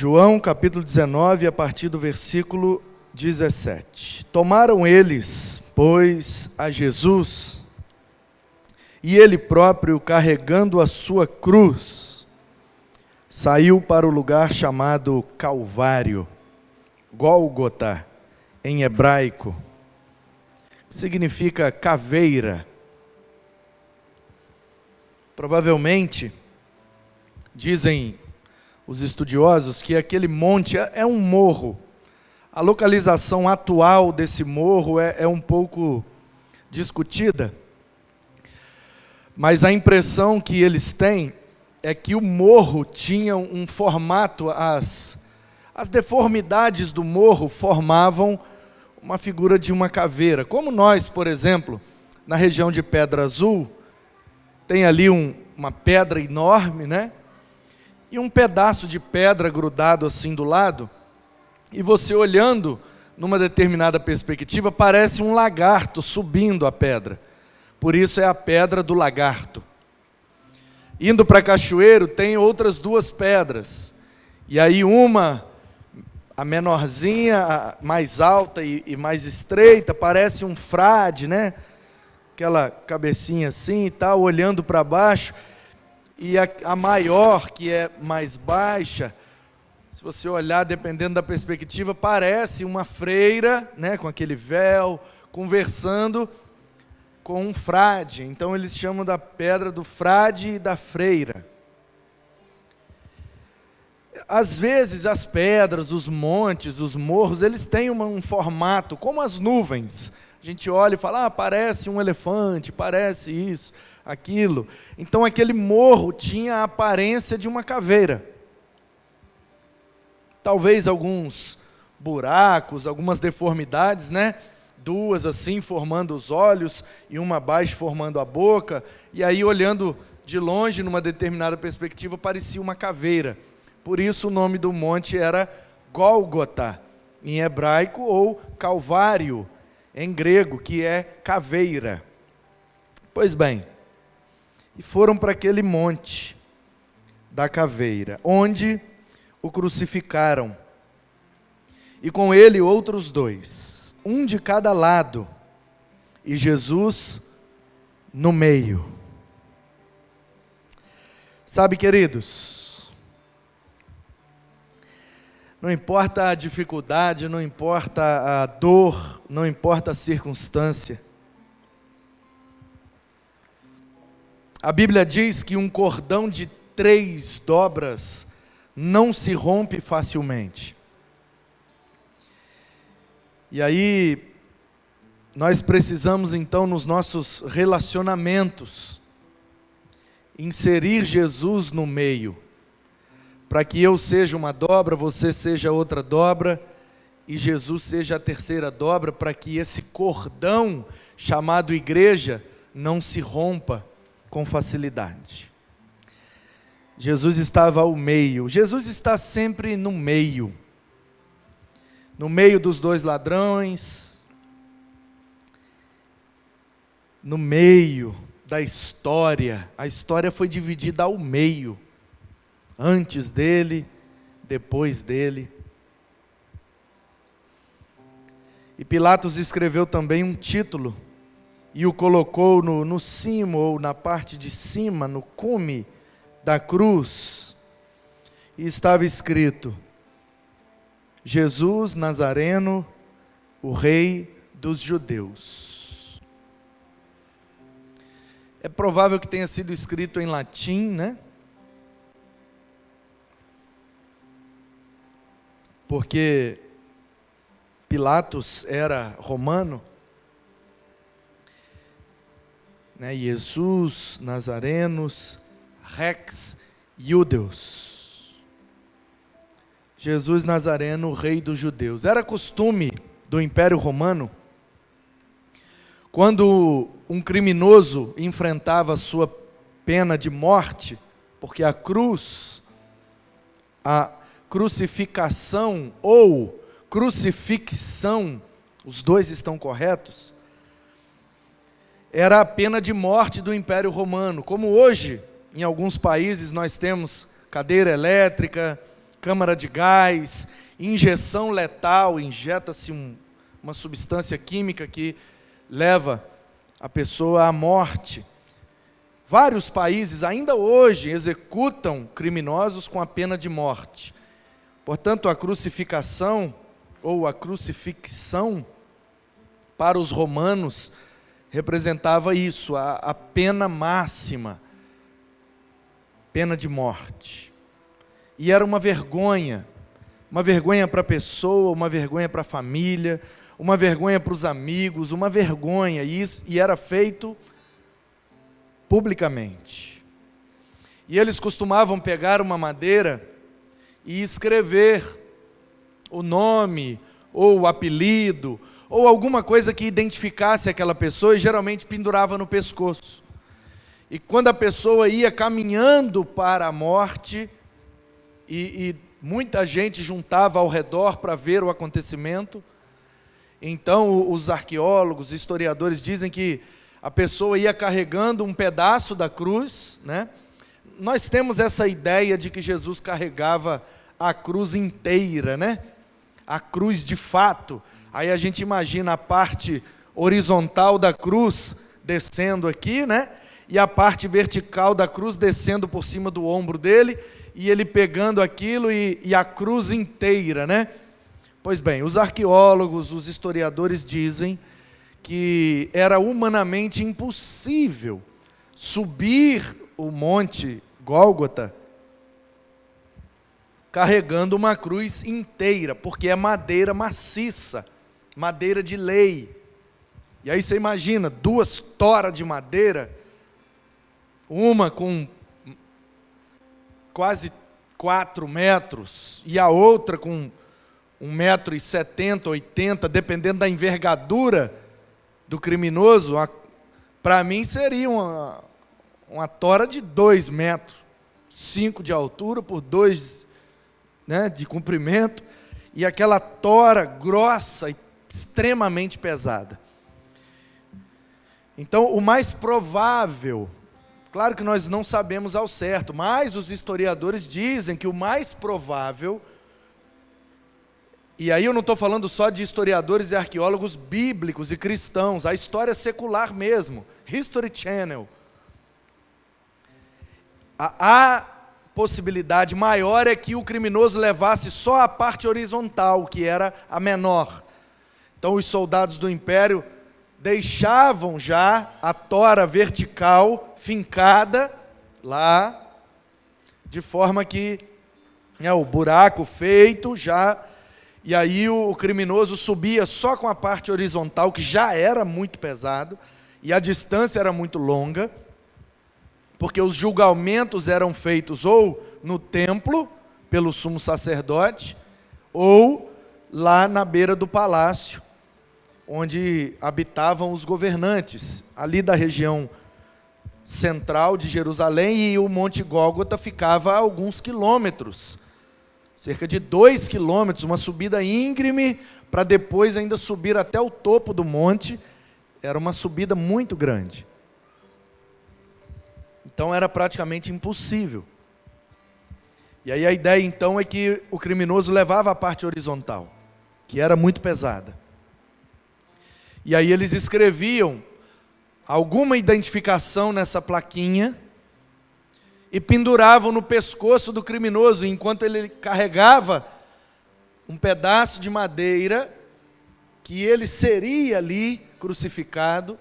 João capítulo 19, a partir do versículo 17. Tomaram eles, pois, a Jesus, e ele próprio, carregando a sua cruz, saiu para o lugar chamado Calvário, Gólgota, em hebraico, que significa caveira. Provavelmente, dizem os estudiosos que aquele monte é um morro. A localização atual desse morro é um pouco discutida, mas a impressão que eles têm é que o morro tinha um formato, as deformidades do morro formavam uma figura de uma caveira. Como nós, por exemplo, na região de Pedra Azul, tem ali uma pedra enorme, né? E um pedaço de pedra grudado assim do lado, e você olhando numa determinada perspectiva, parece um lagarto subindo a pedra. Por isso é a pedra do lagarto. Indo para Cachoeiro, tem outras duas pedras. E aí uma, a menorzinha, a mais alta e mais estreita, parece um frade, né? Aquela cabecinha assim e tal, olhando para baixo. E a maior, que é mais baixa, se você olhar, dependendo da perspectiva, parece uma freira, né, com aquele véu, conversando com um frade. Então eles chamam da pedra do frade e da freira. Às vezes as pedras, os montes, os morros, eles têm um formato, como as nuvens. A gente olha e fala, parece um elefante, parece isso, aquilo. Então aquele morro tinha a aparência de uma caveira. Talvez alguns buracos, algumas deformidades, né? Duas assim formando os olhos e uma abaixo formando a boca. E aí olhando de longe, numa determinada perspectiva, parecia uma caveira. Por isso o nome do monte era Gólgota, em hebraico, ou Calvário, em grego, que é caveira. Pois bem, e foram para aquele monte da caveira, onde o crucificaram, e com ele outros dois, um de cada lado, e Jesus no meio. Sabe, queridos, não importa a dificuldade, não importa a dor, não importa a circunstância, a Bíblia diz que um cordão de 3 dobras não se rompe facilmente. E aí, nós precisamos então, nos nossos relacionamentos, inserir Jesus no meio, para que eu seja uma dobra, você seja outra dobra, e Jesus seja a terceira dobra, para que esse cordão chamado igreja não se rompa com facilidade. Jesus estava ao meio. Jesus está sempre no meio dos dois ladrões, no meio da história. A história foi dividida ao meio, antes dele, depois dele. E Pilatos escreveu também um título, e o colocou no cimo, ou na parte de cima, no cume da cruz, e estava escrito: Jesus Nazareno, o Rei dos Judeus. É provável que tenha sido escrito em latim, né? Porque Pilatos era romano. Jesus Nazarenos Rex Judeus. Jesus Nazareno, Rei dos Judeus. Era costume do Império Romano, quando um criminoso enfrentava sua pena de morte, porque a crucificação ou crucifixão, os dois estão corretos, era a pena de morte do Império Romano. Como hoje, em alguns países, nós temos cadeira elétrica, câmara de gás, injeção letal, injeta-se uma substância química que leva a pessoa à morte. Vários países ainda hoje executam criminosos com a pena de morte. Portanto, a crucificação ou a crucifixão para os romanos representava isso, a pena máxima, pena de morte. E era uma vergonha para a pessoa, uma vergonha para a família, uma vergonha para os amigos, uma vergonha, e era feito publicamente. E eles costumavam pegar uma madeira e escrever o nome, ou o apelido, ou alguma coisa que identificasse aquela pessoa, e geralmente pendurava no pescoço. E quando a pessoa ia caminhando para a morte, e muita gente juntava ao redor para ver o acontecimento, então os arqueólogos, historiadores dizem que a pessoa ia carregando um pedaço da cruz, né? Nós temos essa ideia de que Jesus carregava a cruz inteira, né? A cruz de fato. Aí a gente imagina a parte horizontal da cruz descendo aqui, né? E a parte vertical da cruz descendo por cima do ombro dele, e ele pegando aquilo e a cruz inteira, né? Pois bem, os arqueólogos, os historiadores dizem que era humanamente impossível subir o monte Gólgota carregando uma cruz inteira, porque é madeira maciça, madeira de lei. E aí você imagina, 2 toras de madeira, uma com quase 4 metros, e a outra com 1,70 m, 80 m, dependendo da envergadura do criminoso. Para mim seria uma tora de 2 metros, 5 de altura por 2, né, de comprimento, e aquela tora grossa e extremamente pesada. Então, o mais provável, claro que nós não sabemos ao certo, mas os historiadores dizem que o mais provável, e aí eu não estou falando só de historiadores e arqueólogos bíblicos e cristãos, a história secular mesmo, History Channel, a possibilidade maior é que o criminoso levasse só a parte horizontal, que era a menor. Então os soldados do Império deixavam já a tora vertical fincada lá, de forma que o buraco feito já, e aí o criminoso subia só com a parte horizontal, que já era muito pesado, e a distância era muito longa, porque os julgamentos eram feitos ou no templo, pelo sumo sacerdote, ou lá na beira do palácio, onde habitavam os governantes, ali da região central de Jerusalém, e o Monte Gólgota ficava a alguns quilômetros, cerca de 2 quilômetros, uma subida íngreme, para depois ainda subir até o topo do monte. Era uma subida muito grande. Então era praticamente impossível. E aí a ideia então é que o criminoso levava a parte horizontal, que era muito pesada. E aí eles escreviam alguma identificação nessa plaquinha e penduravam no pescoço do criminoso, enquanto ele carregava um pedaço de madeira, que ele seria ali crucificado.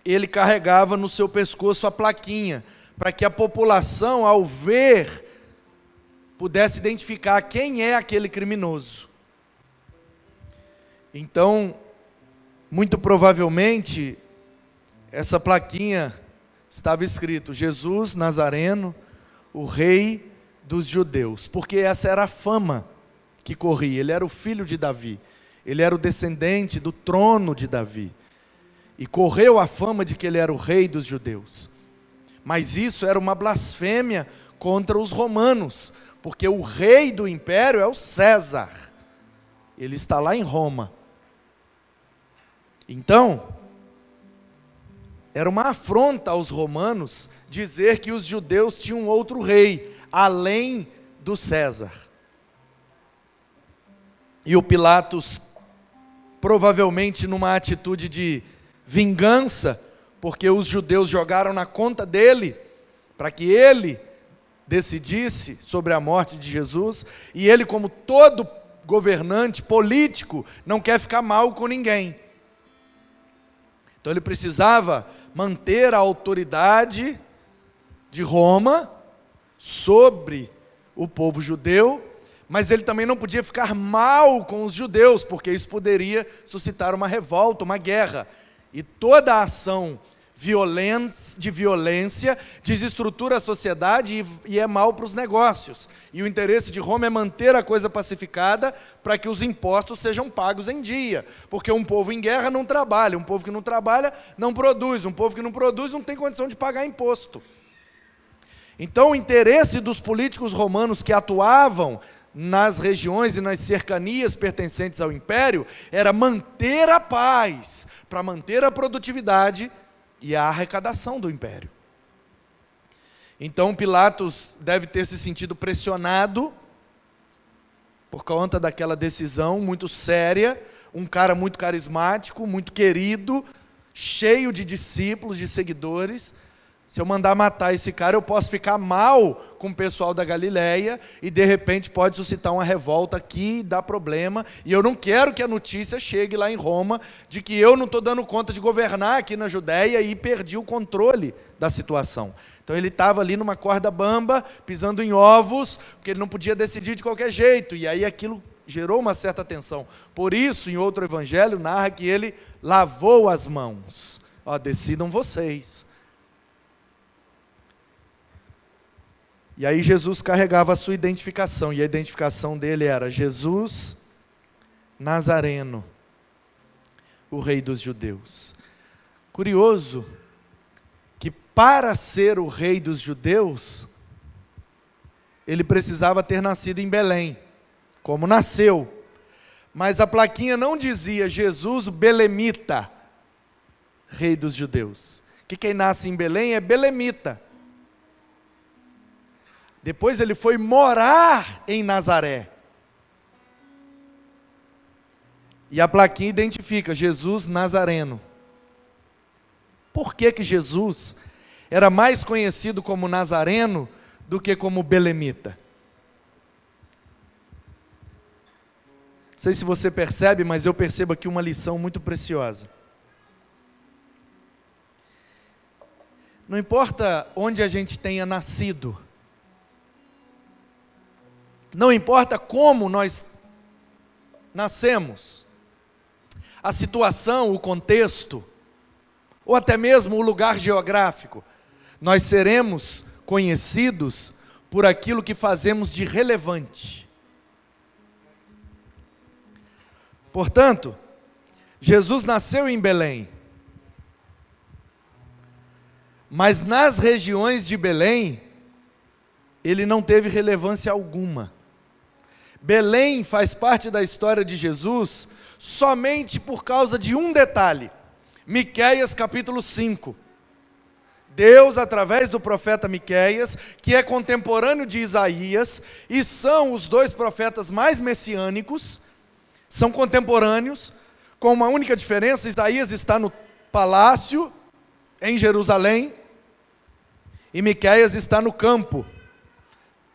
Ele carregava no seu pescoço a plaquinha, para que a população, ao ver, pudesse identificar quem é aquele criminoso. Então, muito provavelmente, essa plaquinha estava escrito: Jesus Nazareno, o rei dos judeus, porque essa era a fama que corria. Ele era o filho de Davi, ele era o descendente do trono de Davi. E correu a fama de que ele era o rei dos judeus. Mas isso era uma blasfêmia contra os romanos, porque o rei do império é o César. Ele está lá em Roma. Então, era uma afronta aos romanos dizer que os judeus tinham outro rei, além do César. E o Pilatos, provavelmente numa atitude de vingança, porque os judeus jogaram na conta dele, para que ele decidisse sobre a morte de Jesus, e ele, como todo governante político, não quer ficar mal com ninguém. Então ele precisava manter a autoridade de Roma sobre o povo judeu, mas ele também não podia ficar mal com os judeus, porque isso poderia suscitar uma revolta, uma guerra. E toda a ação de violência desestrutura a sociedade e é mal para os negócios. E o interesse de Roma é manter a coisa pacificada para que os impostos sejam pagos em dia. Porque um povo em guerra não trabalha, um povo que não trabalha não produz, um povo que não produz não tem condição de pagar imposto. Então o interesse dos políticos romanos que atuavam nas regiões e nas cercanias pertencentes ao império era manter a paz, para manter a produtividade e a arrecadação do império. Então Pilatos deve ter se sentido pressionado por conta daquela decisão muito séria, um cara muito carismático, muito querido, cheio de discípulos, de seguidores. Se eu mandar matar esse cara, eu posso ficar mal com o pessoal da Galileia e de repente pode suscitar uma revolta aqui e dar problema. E eu não quero que a notícia chegue lá em Roma de que eu não estou dando conta de governar aqui na Judéia e perdi o controle da situação. Então ele estava ali numa corda bamba, pisando em ovos, porque ele não podia decidir de qualquer jeito. E aí aquilo gerou uma certa tensão. Por isso, em outro evangelho, narra que ele lavou as mãos. Ó, decidam vocês. E aí Jesus carregava a sua identificação, e a identificação dele era Jesus Nazareno, o rei dos judeus. Curioso que para ser o rei dos judeus, ele precisava ter nascido em Belém, como nasceu. Mas a plaquinha não dizia Jesus Belemita, rei dos judeus. Que quem nasce em Belém é belemita. Depois ele foi morar em Nazaré. E a plaquinha identifica Jesus Nazareno. Por que Jesus era mais conhecido como Nazareno do que como belemita? Não sei se você percebe, mas eu percebo aqui uma lição muito preciosa. Não importa onde a gente tenha nascido, não importa como nós nascemos, a situação, o contexto, ou até mesmo o lugar geográfico, nós seremos conhecidos por aquilo que fazemos de relevante. Portanto, Jesus nasceu em Belém, mas nas regiões de Belém, ele não teve relevância alguma. Belém faz parte da história de Jesus somente por causa de um detalhe. Miqueias capítulo 5. Deus, através do profeta Miqueias, que é contemporâneo de Isaías, e são os dois profetas mais messiânicos, são contemporâneos, com uma única diferença: Isaías está no palácio, em Jerusalém, e Miqueias está no campo,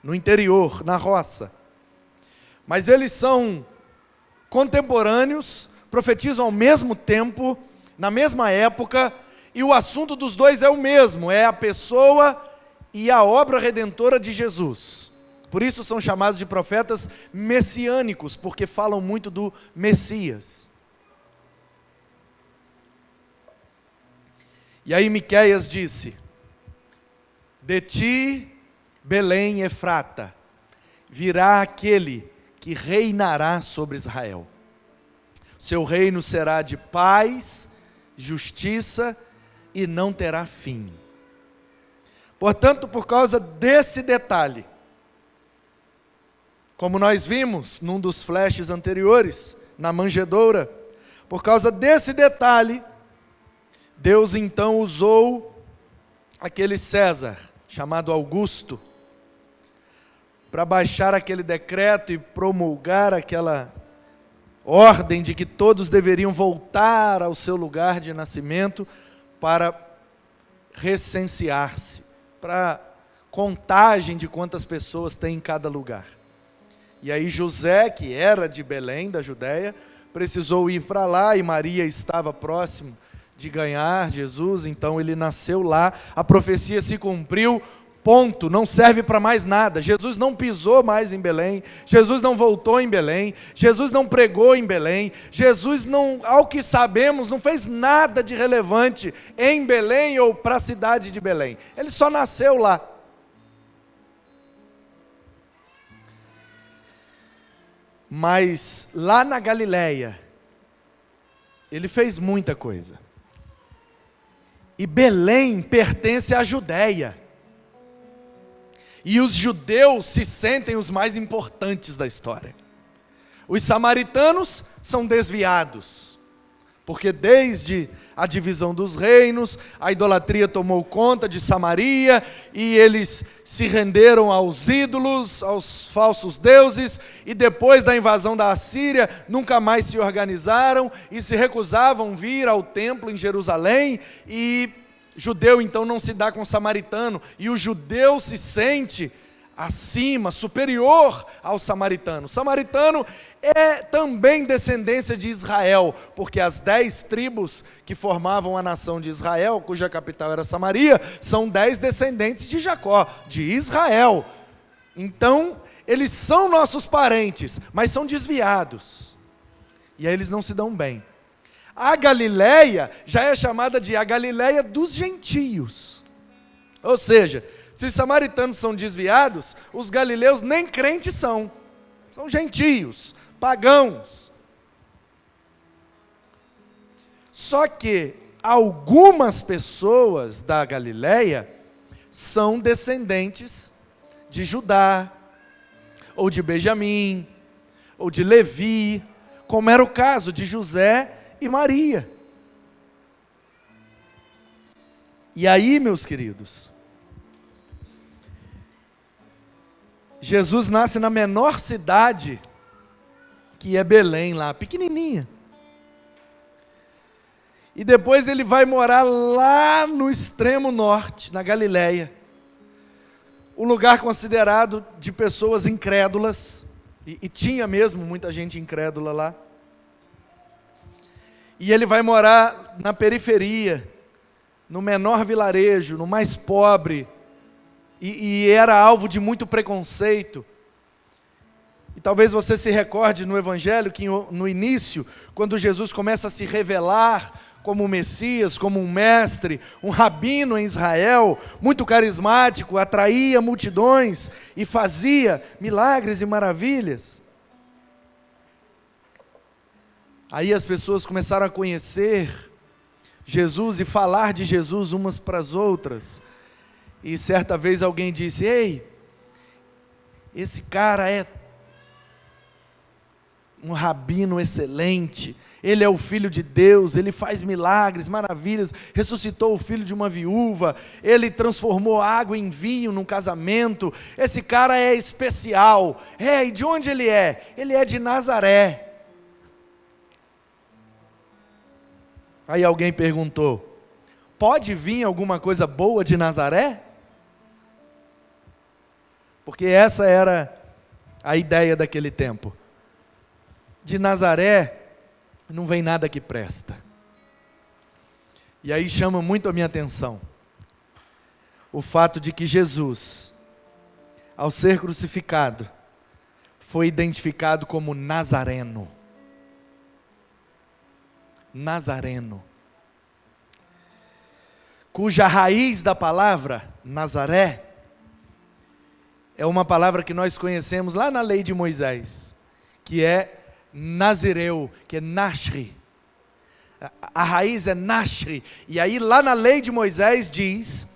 no interior, na roça. Mas eles são contemporâneos, profetizam ao mesmo tempo, na mesma época, e o assunto dos dois é o mesmo, é a pessoa e a obra redentora de Jesus. Por isso são chamados de profetas messiânicos, porque falam muito do Messias. E aí Miqueias disse: de ti, Belém Efrata, virá aquele que reinará sobre Israel. Seu reino será de paz, justiça e não terá fim. Portanto, por causa desse detalhe, como nós vimos num dos flashes anteriores, na manjedoura, por causa desse detalhe, Deus então usou aquele César, chamado Augusto, para baixar aquele decreto e promulgar aquela ordem de que todos deveriam voltar ao seu lugar de nascimento para recensear-se, para contagem de quantas pessoas tem em cada lugar. E aí José, que era de Belém, da Judéia, precisou ir para lá, e Maria estava próximo de ganhar Jesus, então ele nasceu lá, a profecia se cumpriu, ponto, não serve para mais nada. Jesus não pisou mais em Belém, Jesus não voltou em Belém, Jesus não pregou em Belém, Jesus não, ao que sabemos, não fez nada de relevante em Belém ou para a cidade de Belém. Ele só nasceu lá. Mas lá na Galileia, ele fez muita coisa. E Belém pertence à Judéia. E os judeus se sentem os mais importantes da história. Os samaritanos são desviados, porque desde a divisão dos reinos, a idolatria tomou conta de Samaria, e eles se renderam aos ídolos, aos falsos deuses, e depois da invasão da Assíria, nunca mais se organizaram, e se recusavam vir ao templo em Jerusalém, e judeu então não se dá com samaritano, e o judeu se sente acima, superior ao samaritano. O samaritano é também descendência de Israel, porque as 10 tribos que formavam a nação de Israel, cuja capital era Samaria, são 10 descendentes de Jacó, de Israel. Então, eles são nossos parentes, mas são desviados. E aí eles não se dão bem. A Galileia já é chamada de a Galileia dos gentios. Ou seja, se os samaritanos são desviados, os galileus nem crentes são gentios, pagãos. Só que algumas pessoas da Galileia são descendentes de Judá, ou de Benjamim, ou de Levi, como era o caso de José e Maria. E aí, meus queridos, Jesus nasce na menor cidade, que é Belém, lá, pequenininha. E depois ele vai morar lá no extremo norte, na Galileia. Um lugar considerado de pessoas incrédulas, e tinha mesmo muita gente incrédula lá. E ele vai morar na periferia, no menor vilarejo, no mais pobre, e era alvo de muito preconceito. E talvez você se recorde no Evangelho que no início, quando Jesus começa a se revelar como um Messias, como um mestre, um rabino em Israel, muito carismático, atraía multidões e fazia milagres e maravilhas. Aí as pessoas começaram a conhecer Jesus e falar de Jesus umas para as outras. E certa vez alguém disse: ei, esse cara é um rabino excelente, ele é o Filho de Deus, ele faz milagres, maravilhas, ressuscitou o filho de uma viúva, ele transformou água em vinho num casamento, esse cara é especial. E de onde ele é? Ele é de Nazaré. Aí alguém perguntou: pode vir alguma coisa boa de Nazaré? Porque essa era a ideia daquele tempo. De Nazaré não vem nada que presta. E aí chama muito a minha atenção o fato de que Jesus, ao ser crucificado, foi identificado como Nazareno. Nazareno, cuja raiz da palavra Nazaré é uma palavra que nós conhecemos lá na lei de Moisés, que é Nazireu, que é Nashri. A raiz é Nashri. E aí lá na lei de Moisés diz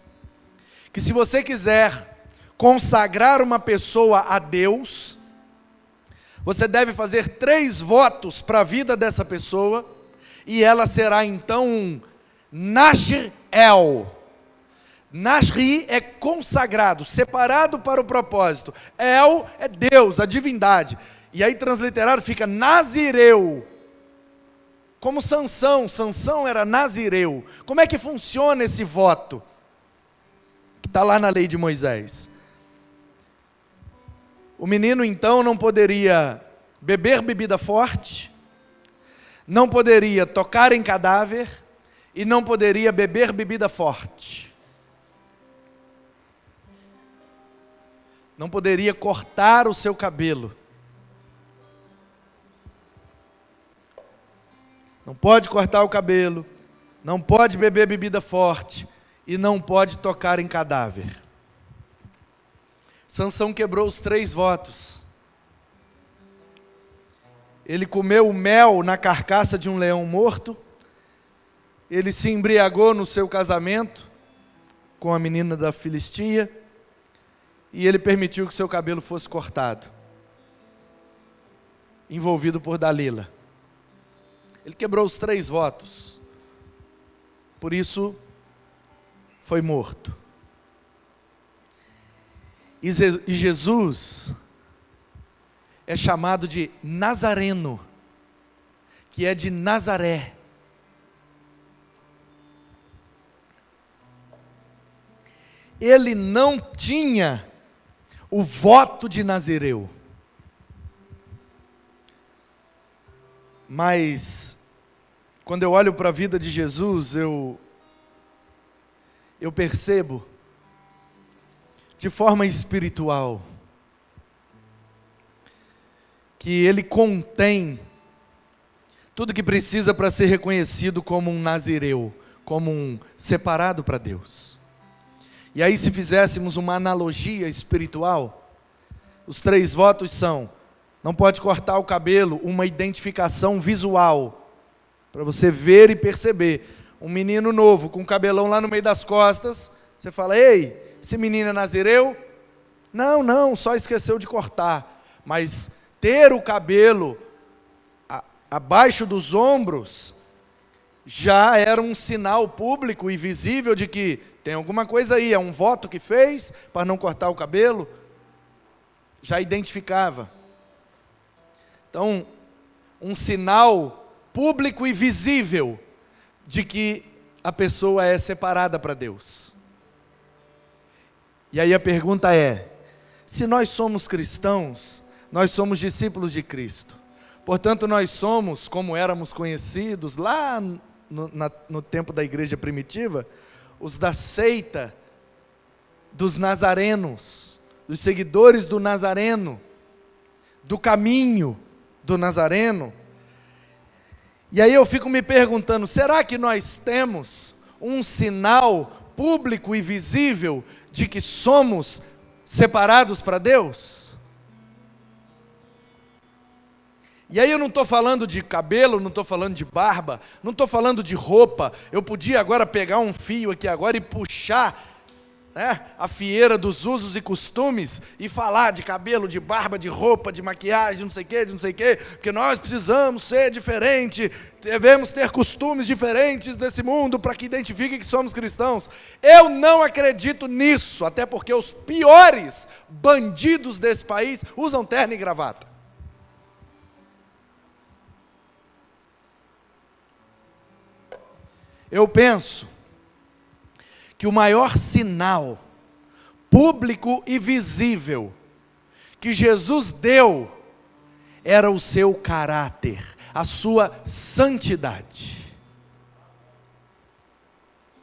que se você quiser consagrar uma pessoa a Deus, você deve fazer 3 votos para a vida dessa pessoa, e ela será então um Nasher El. Nasri é consagrado, separado para o propósito. El é Deus, a divindade. E aí transliterado fica nazireu. Como Sansão era nazireu. Como é que funciona esse voto? Que está lá na lei de Moisés. O menino então não poderia beber bebida forte, não poderia tocar em cadáver e não poderia beber bebida forte. Não poderia cortar o seu cabelo. Não pode cortar o cabelo, não pode beber bebida forte e não pode tocar em cadáver. Sansão quebrou os 3 votos. Ele comeu o mel na carcaça de um leão morto. Ele se embriagou no seu casamento com a menina da Filistia. E ele permitiu que seu cabelo fosse cortado, envolvido por Dalila. Ele quebrou os 3 votos. Por isso, foi morto. E Jesus é chamado de Nazareno, que é de Nazaré. Ele não tinha o voto de Nazireu. Mas, quando eu olho para a vida de Jesus, eu percebo, de forma espiritual, que ele contém tudo que precisa para ser reconhecido como um nazireu, como um separado para Deus. E aí, se fizéssemos uma analogia espiritual, os 3 votos são: não pode cortar o cabelo, uma identificação visual, para você ver e perceber. Um menino novo, com cabelão lá no meio das costas, você fala: ei, esse menino é nazireu? Não, só esqueceu de cortar. Mas ter o cabelo abaixo dos ombros já era um sinal público e visível de que tem alguma coisa aí, é um voto que fez para não cortar o cabelo. Já identificava. Então, um sinal público e visível de que a pessoa é separada para Deus. E aí a pergunta é: se nós somos cristãos, nós somos discípulos de Cristo. Portanto, nós somos, como éramos conhecidos lá no tempo da igreja primitiva, os da seita dos nazarenos, dos seguidores do Nazareno, do caminho do Nazareno. E aí eu fico me perguntando: será que nós temos um sinal público e visível de que somos separados para Deus? E aí eu não estou falando de cabelo, não estou falando de barba, não estou falando de roupa. Eu podia agora pegar um fio aqui agora e puxar, né, a fieira dos usos e costumes e falar de cabelo, de barba, de roupa, de maquiagem, de não sei o quê, porque nós precisamos ser diferente, devemos ter costumes diferentes desse mundo para que identifiquem que somos cristãos. Eu não acredito nisso, até porque os piores bandidos desse país usam terno e gravata. Eu penso que o maior sinal público e visível que Jesus deu era o seu caráter, a sua santidade.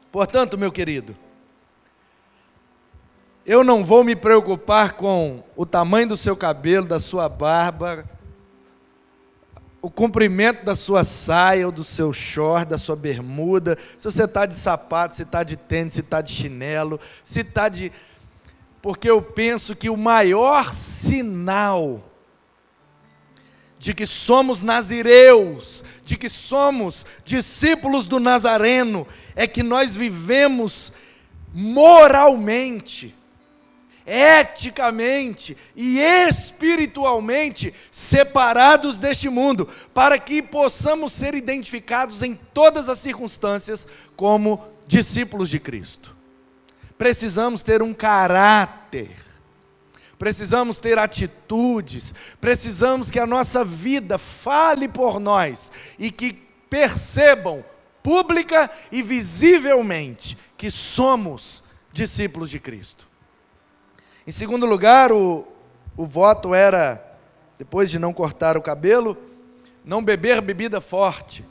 Portanto, meu querido, eu não vou me preocupar com o tamanho do seu cabelo, da sua barba, o comprimento da sua saia, ou do seu short, da sua bermuda, se você está de sapato, se está de tênis, se está de chinelo, se está de... Porque eu penso que o maior sinal de que somos nazireus, de que somos discípulos do Nazareno, é que nós vivemos moralmente, eticamente e espiritualmente separados deste mundo, para que possamos ser identificados em todas as circunstâncias como discípulos de Cristo. precisamos ter um caráter, precisamos ter atitudes, precisamos que a nossa vida fale por nós e que percebam pública e visivelmente que somos discípulos de Cristo. Em segundo lugar, o voto era, depois de não cortar o cabelo, não beber bebida forte,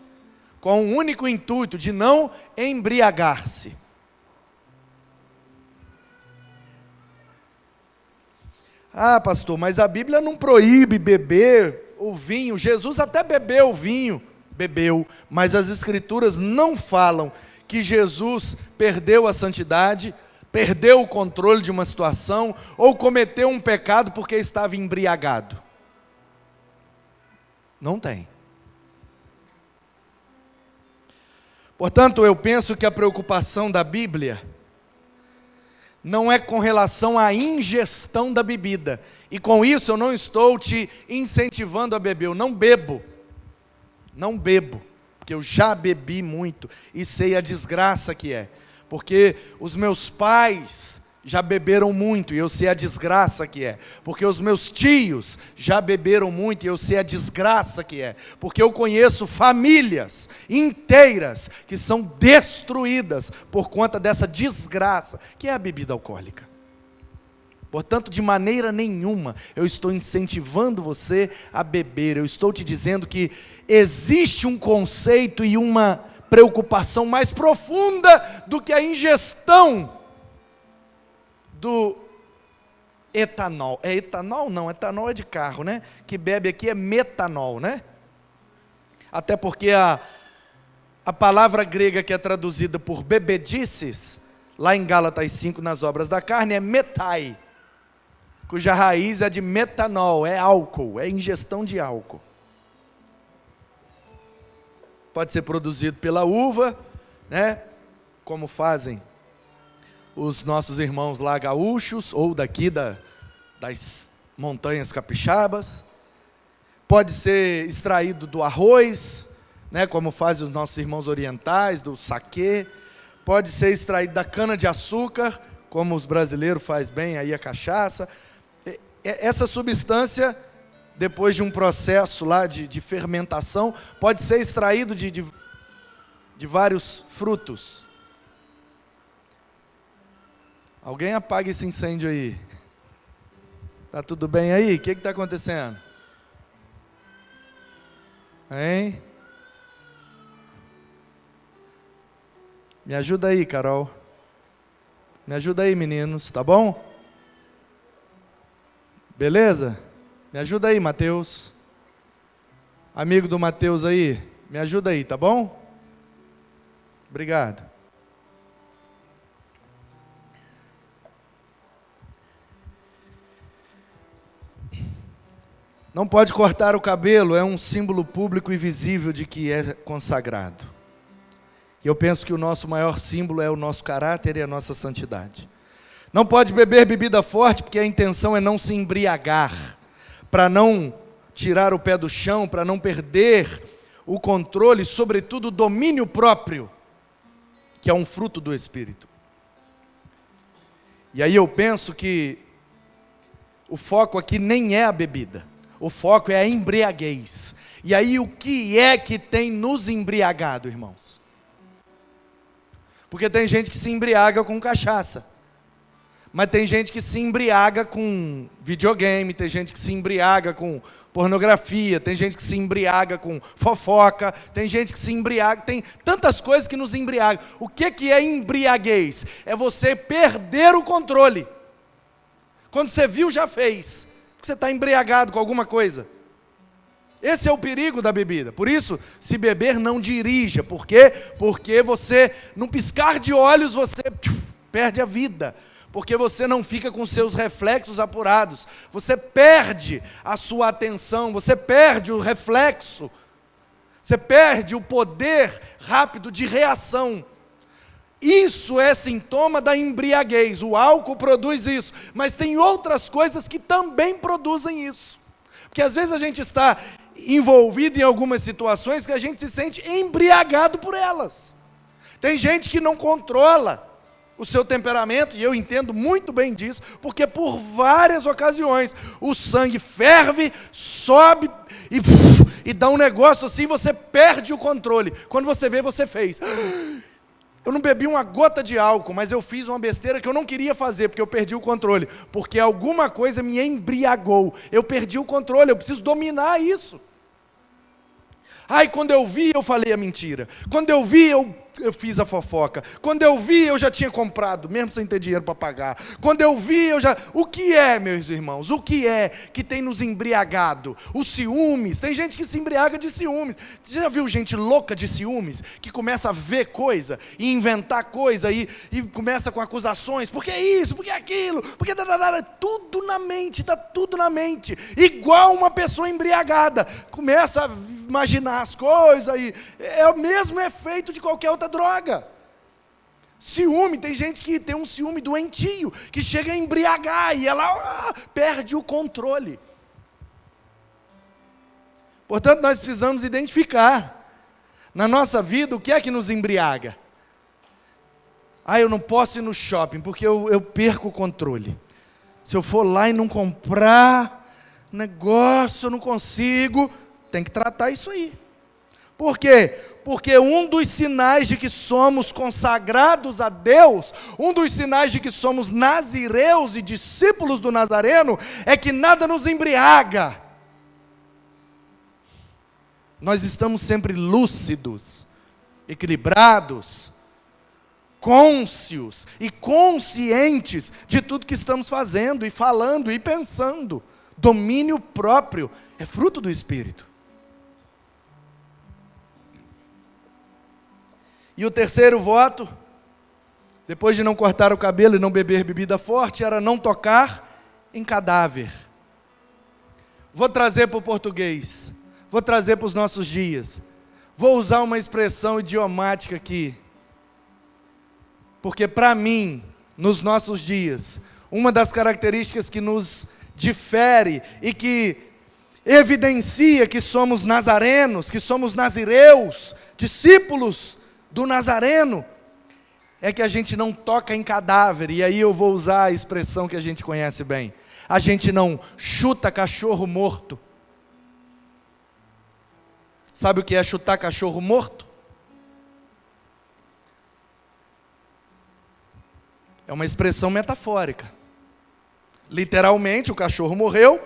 com o único intuito de não embriagar-se. Ah, pastor, mas a Bíblia não proíbe beber o vinho. Jesus até bebeu o vinho, mas as Escrituras não falam que Jesus perdeu a santidade, perdeu o controle de uma situação, ou cometeu um pecado porque estava embriagado. Não tem. Portanto, eu penso que a preocupação da Bíblia não é com relação à ingestão da bebida. E com isso eu não estou te incentivando a beber. Eu não bebo. Não bebo. Porque eu já bebi muito e sei a desgraça que é. Porque os meus pais já beberam muito e eu sei a desgraça que é. Porque os meus tios já beberam muito e eu sei a desgraça que é. Porque eu conheço famílias inteiras que são destruídas por conta dessa desgraça, que é a bebida alcoólica. Portanto, de maneira nenhuma eu estou incentivando você a beber. Eu estou te dizendo que existe um conceito e uma preocupação mais profunda do que a ingestão do etanol. É etanol? Não, etanol é de carro, né? Que bebe aqui é metanol, né? Até porque a palavra grega que é traduzida por bebedices, lá em Gálatas 5, nas obras da carne, é metai, cuja raiz é de metanol, é álcool, é ingestão de álcool. Pode ser produzido pela uva, né? Como fazem os nossos irmãos lá gaúchos, ou daqui das montanhas capixabas. Pode ser extraído do arroz, né, como fazem os nossos irmãos orientais, do saquê. Pode ser extraído da cana-de-açúcar, como os brasileiros fazem bem aí a cachaça. Essa substância, depois de um processo lá de fermentação, pode ser extraído de vários frutos. Alguém apaga esse incêndio aí. Tá tudo bem aí? O que está acontecendo? Hein? Me ajuda aí, Carol. Me ajuda aí, meninos, tá bom? Beleza? Me ajuda aí, Mateus. Amigo do Mateus aí, me ajuda aí, tá bom? Obrigado. Não pode cortar o cabelo, é um símbolo público e visível de que é consagrado. E eu penso que o nosso maior símbolo é o nosso caráter e a nossa santidade. Não pode beber bebida forte, porque a intenção é não se embriagar, para não tirar o pé do chão, para não perder o controle, sobretudo o domínio próprio, que é um fruto do Espírito. E aí eu penso que o foco aqui nem é a bebida. O foco é a embriaguez. E aí o que é que tem nos embriagado, irmãos? Porque tem gente que se embriaga com cachaça. Mas tem gente que se embriaga com videogame, tem gente que se embriaga com pornografia, tem gente que se embriaga com fofoca, tem gente que se embriaga, tem tantas coisas que nos embriagam. O que é embriaguez? É você perder o controle. Quando você viu, já fez. Porque você está embriagado com alguma coisa. Esse é o perigo da bebida. Por isso, se beber, não dirija. Por quê? Porque você, num piscar de olhos, você perde a vida. Porque você não fica com seus reflexos apurados. Você perde a sua atenção, você perde o reflexo. Você perde o poder rápido de reação. Isso é sintoma da embriaguez. O álcool produz isso, mas tem outras coisas que também produzem isso. Porque às vezes a gente está envolvido em algumas situações que a gente se sente embriagado por elas. Tem gente que não controla o seu temperamento, e eu entendo muito bem disso, porque por várias ocasiões o sangue ferve, sobe e dá um negócio assim, você perde o controle. Quando você vê, você fez. Eu não bebi uma gota de álcool, mas eu fiz uma besteira que eu não queria fazer, porque eu perdi o controle. Porque alguma coisa me embriagou. Eu perdi o controle, eu preciso dominar isso. Ai, quando eu vi, eu falei a mentira. Quando eu vi, eu fiz a fofoca. Quando eu vi, eu já tinha comprado, mesmo sem ter dinheiro para pagar. Quando eu vi, eu já... O que é, meus irmãos? O que é que tem nos embriagado? Os ciúmes. Tem gente que se embriaga de ciúmes. Você já viu gente louca de ciúmes? Que começa a ver coisa, e inventar coisa, e começa com acusações. Por que isso? Por que aquilo? Por que... Tudo na mente, está tudo na mente. Igual uma pessoa embriagada. Começa a imaginar as coisas, e é o mesmo efeito de qualquer outra droga. Ciúme, tem gente que tem um ciúme doentio, que chega a embriagar e ela perde o controle. Portanto, nós precisamos identificar na nossa vida o que é que nos embriaga. Eu não posso ir no shopping porque eu perco o controle. Se eu for lá e não comprar negócio, eu não consigo. Tem que tratar isso aí. Por quê? Porque um dos sinais de que somos consagrados a Deus, um dos sinais de que somos nazireus e discípulos do Nazareno, é que nada nos embriaga. Nós estamos sempre lúcidos, equilibrados, cônscios e conscientes de tudo que estamos fazendo e falando e pensando. Domínio próprio é fruto do Espírito. E o terceiro voto, depois de não cortar o cabelo e não beber bebida forte, era não tocar em cadáver. Vou trazer para o português, vou trazer para os nossos dias. Vou usar uma expressão idiomática aqui. Porque para mim, nos nossos dias, uma das características que nos difere e que evidencia que somos nazarenos, que somos nazireus, discípulos do Nazareno, é que a gente não toca em cadáver. E aí eu vou usar a expressão que a gente conhece bem. A gente não chuta cachorro morto. Sabe o que é chutar cachorro morto? É uma expressão metafórica. Literalmente, o cachorro morreu,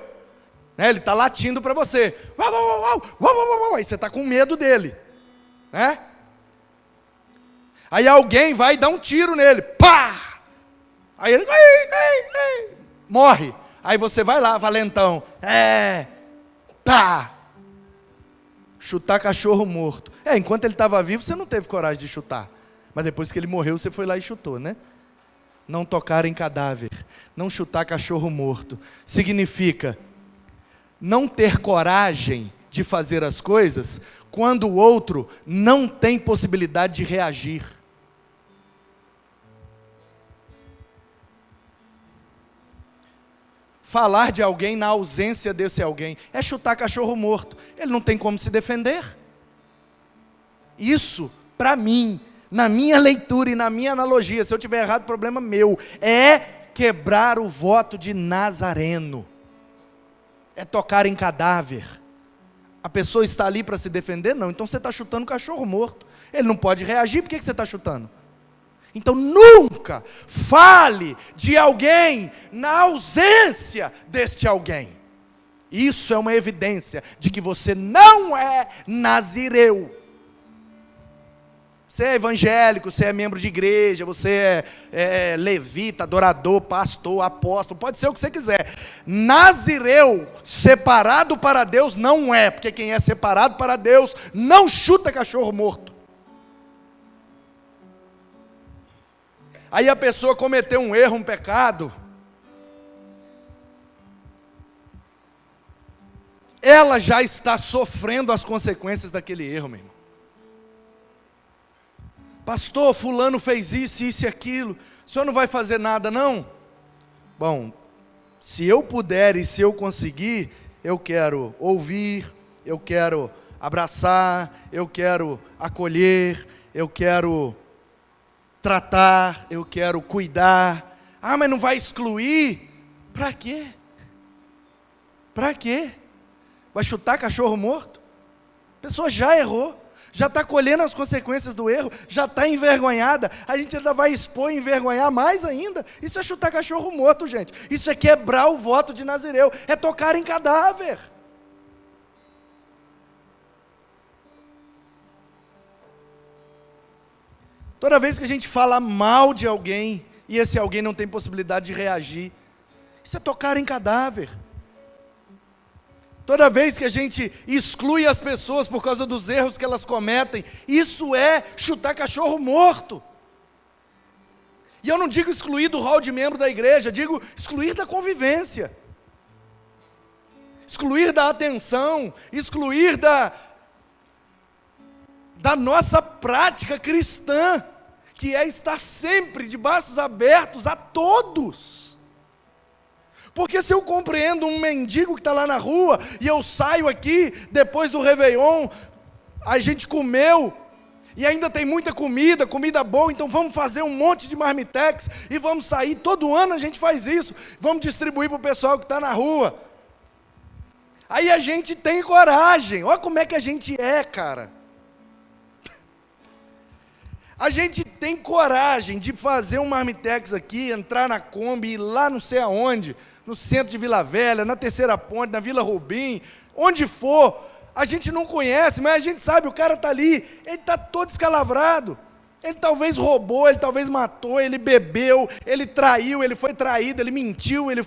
né, ele está latindo para você. Uau, uau, uau, uau, uau, uau, uau, aí você está com medo dele, né? Aí alguém vai dar um tiro nele, pá! Aí ele morre. Aí você vai lá, valentão, pá! Chutar cachorro morto. Enquanto ele estava vivo, você não teve coragem de chutar. Mas depois que ele morreu, você foi lá e chutou, né? Não tocar em cadáver, não chutar cachorro morto, significa não ter coragem de fazer as coisas quando o outro não tem possibilidade de reagir. Falar de alguém na ausência desse alguém é chutar cachorro morto. Ele não tem como se defender. Isso, para mim, na minha leitura e na minha analogia, se eu tiver errado, problema meu, é quebrar o voto de Nazareno. É tocar em cadáver. A pessoa está ali para se defender? Não, então você está chutando cachorro morto. Ele não pode reagir, por que você está chutando? Então nunca fale de alguém na ausência deste alguém. Isso é uma evidência de que você não é nazireu. Você é evangélico, você é membro de igreja, você é levita, adorador, pastor, apóstolo, pode ser o que você quiser. Nazireu, separado para Deus, não é, porque quem é separado para Deus não chuta cachorro morto. Aí a pessoa cometeu um erro, um pecado, ela já está sofrendo as consequências daquele erro, meu irmão. Pastor, fulano fez isso, isso e aquilo, o senhor não vai fazer nada não? Bom, se eu puder e se eu conseguir, eu quero ouvir, eu quero abraçar, eu quero acolher, eu quero tratar, eu quero cuidar. Ah, mas não vai excluir? Para quê? Para quê? Vai chutar cachorro morto? A pessoa já errou, já está colhendo as consequências do erro, já está envergonhada, a gente ainda vai expor e envergonhar mais ainda. Isso é chutar cachorro morto, gente. Isso é quebrar o voto de Nazireu, é tocar em cadáver. Toda vez que a gente fala mal de alguém, e esse alguém não tem possibilidade de reagir, isso é tocar em cadáver. Toda vez que a gente exclui as pessoas por causa dos erros que elas cometem, isso é chutar cachorro morto. E eu não digo excluir do hall de membro da igreja, digo excluir da convivência, excluir da atenção, excluir da nossa prática cristã, que é estar sempre de braços abertos a todos. Porque se eu compreendo um mendigo que está lá na rua, e eu saio aqui, depois do Réveillon, a gente comeu, e ainda tem muita comida boa, então vamos fazer um monte de marmitex, e vamos sair, todo ano a gente faz isso, vamos distribuir para o pessoal que está na rua. Aí a gente tem coragem, olha como é que a gente é, cara. A gente tem coragem de fazer um marmitex aqui, entrar na Kombi, ir lá não sei aonde, no centro de Vila Velha, na Terceira Ponte, na Vila Rubim, onde for, a gente não conhece, mas a gente sabe, o cara está ali, ele está todo escalavrado, ele talvez roubou, ele talvez matou, ele bebeu, ele traiu, ele foi traído, ele mentiu, ele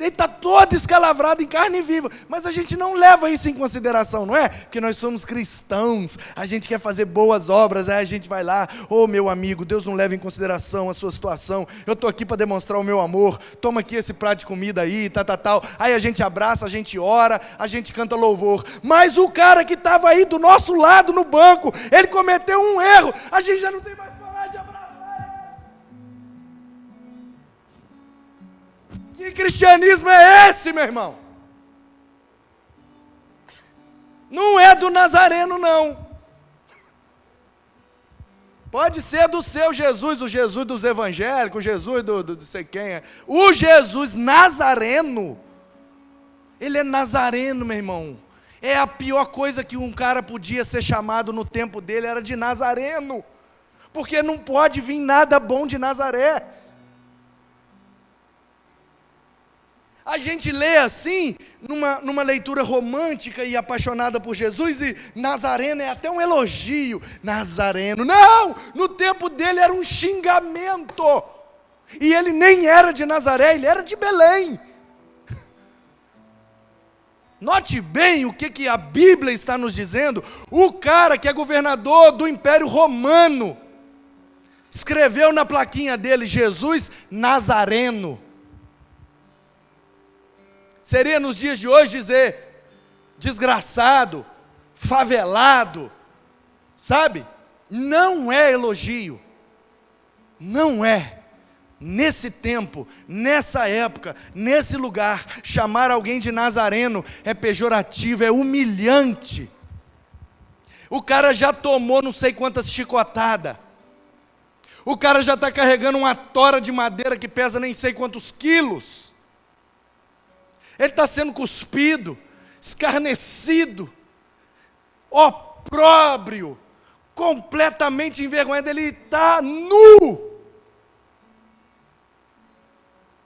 está todo escalavrado em carne viva, mas a gente não leva isso em consideração, não é? Porque nós somos cristãos, a gente quer fazer boas obras, aí a gente vai lá, meu amigo, Deus não leva em consideração a sua situação, eu estou aqui para demonstrar o meu amor, toma aqui esse prato de comida aí, tal, aí a gente abraça, a gente ora, a gente canta louvor, mas o cara que estava aí do nosso lado no banco, ele cometeu um erro, a gente já não tem mais coragem de abraçar. Que cristianismo é esse, meu irmão? Não é do Nazareno, não. Pode ser do seu Jesus, o Jesus dos evangélicos, o Jesus do sei quem é. O Jesus Nazareno, ele é Nazareno, meu irmão. É a pior coisa que um cara podia ser chamado no tempo dele, era de Nazareno. Porque não pode vir nada bom de Nazaré. A gente lê assim, numa leitura romântica e apaixonada por Jesus, e Nazareno é até um elogio. Nazareno, não! No tempo dele era um xingamento. E ele nem era de Nazaré, ele era de Belém. Note bem o que a Bíblia está nos dizendo. O cara que é governador do Império Romano, escreveu na plaquinha dele, Jesus Nazareno. Seria nos dias de hoje dizer desgraçado, favelado, sabe? Não é elogio, não é. Nesse tempo, nessa época, nesse lugar, chamar alguém de Nazareno é pejorativo, é humilhante. O cara já tomou não sei quantas chicotadas, o cara já está carregando uma tora de madeira que pesa nem sei quantos quilos, ele está sendo cuspido, escarnecido, opróbrio, completamente envergonhado, ele está nu,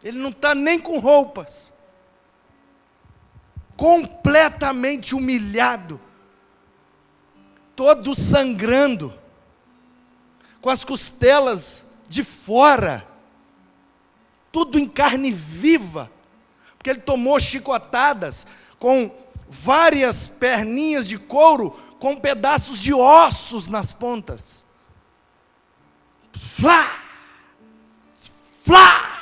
ele não está nem com roupas, completamente humilhado, todo sangrando, com as costelas de fora, tudo em carne viva, porque ele tomou chicotadas com várias perninhas de couro, com pedaços de ossos nas pontas. Flá! Flá!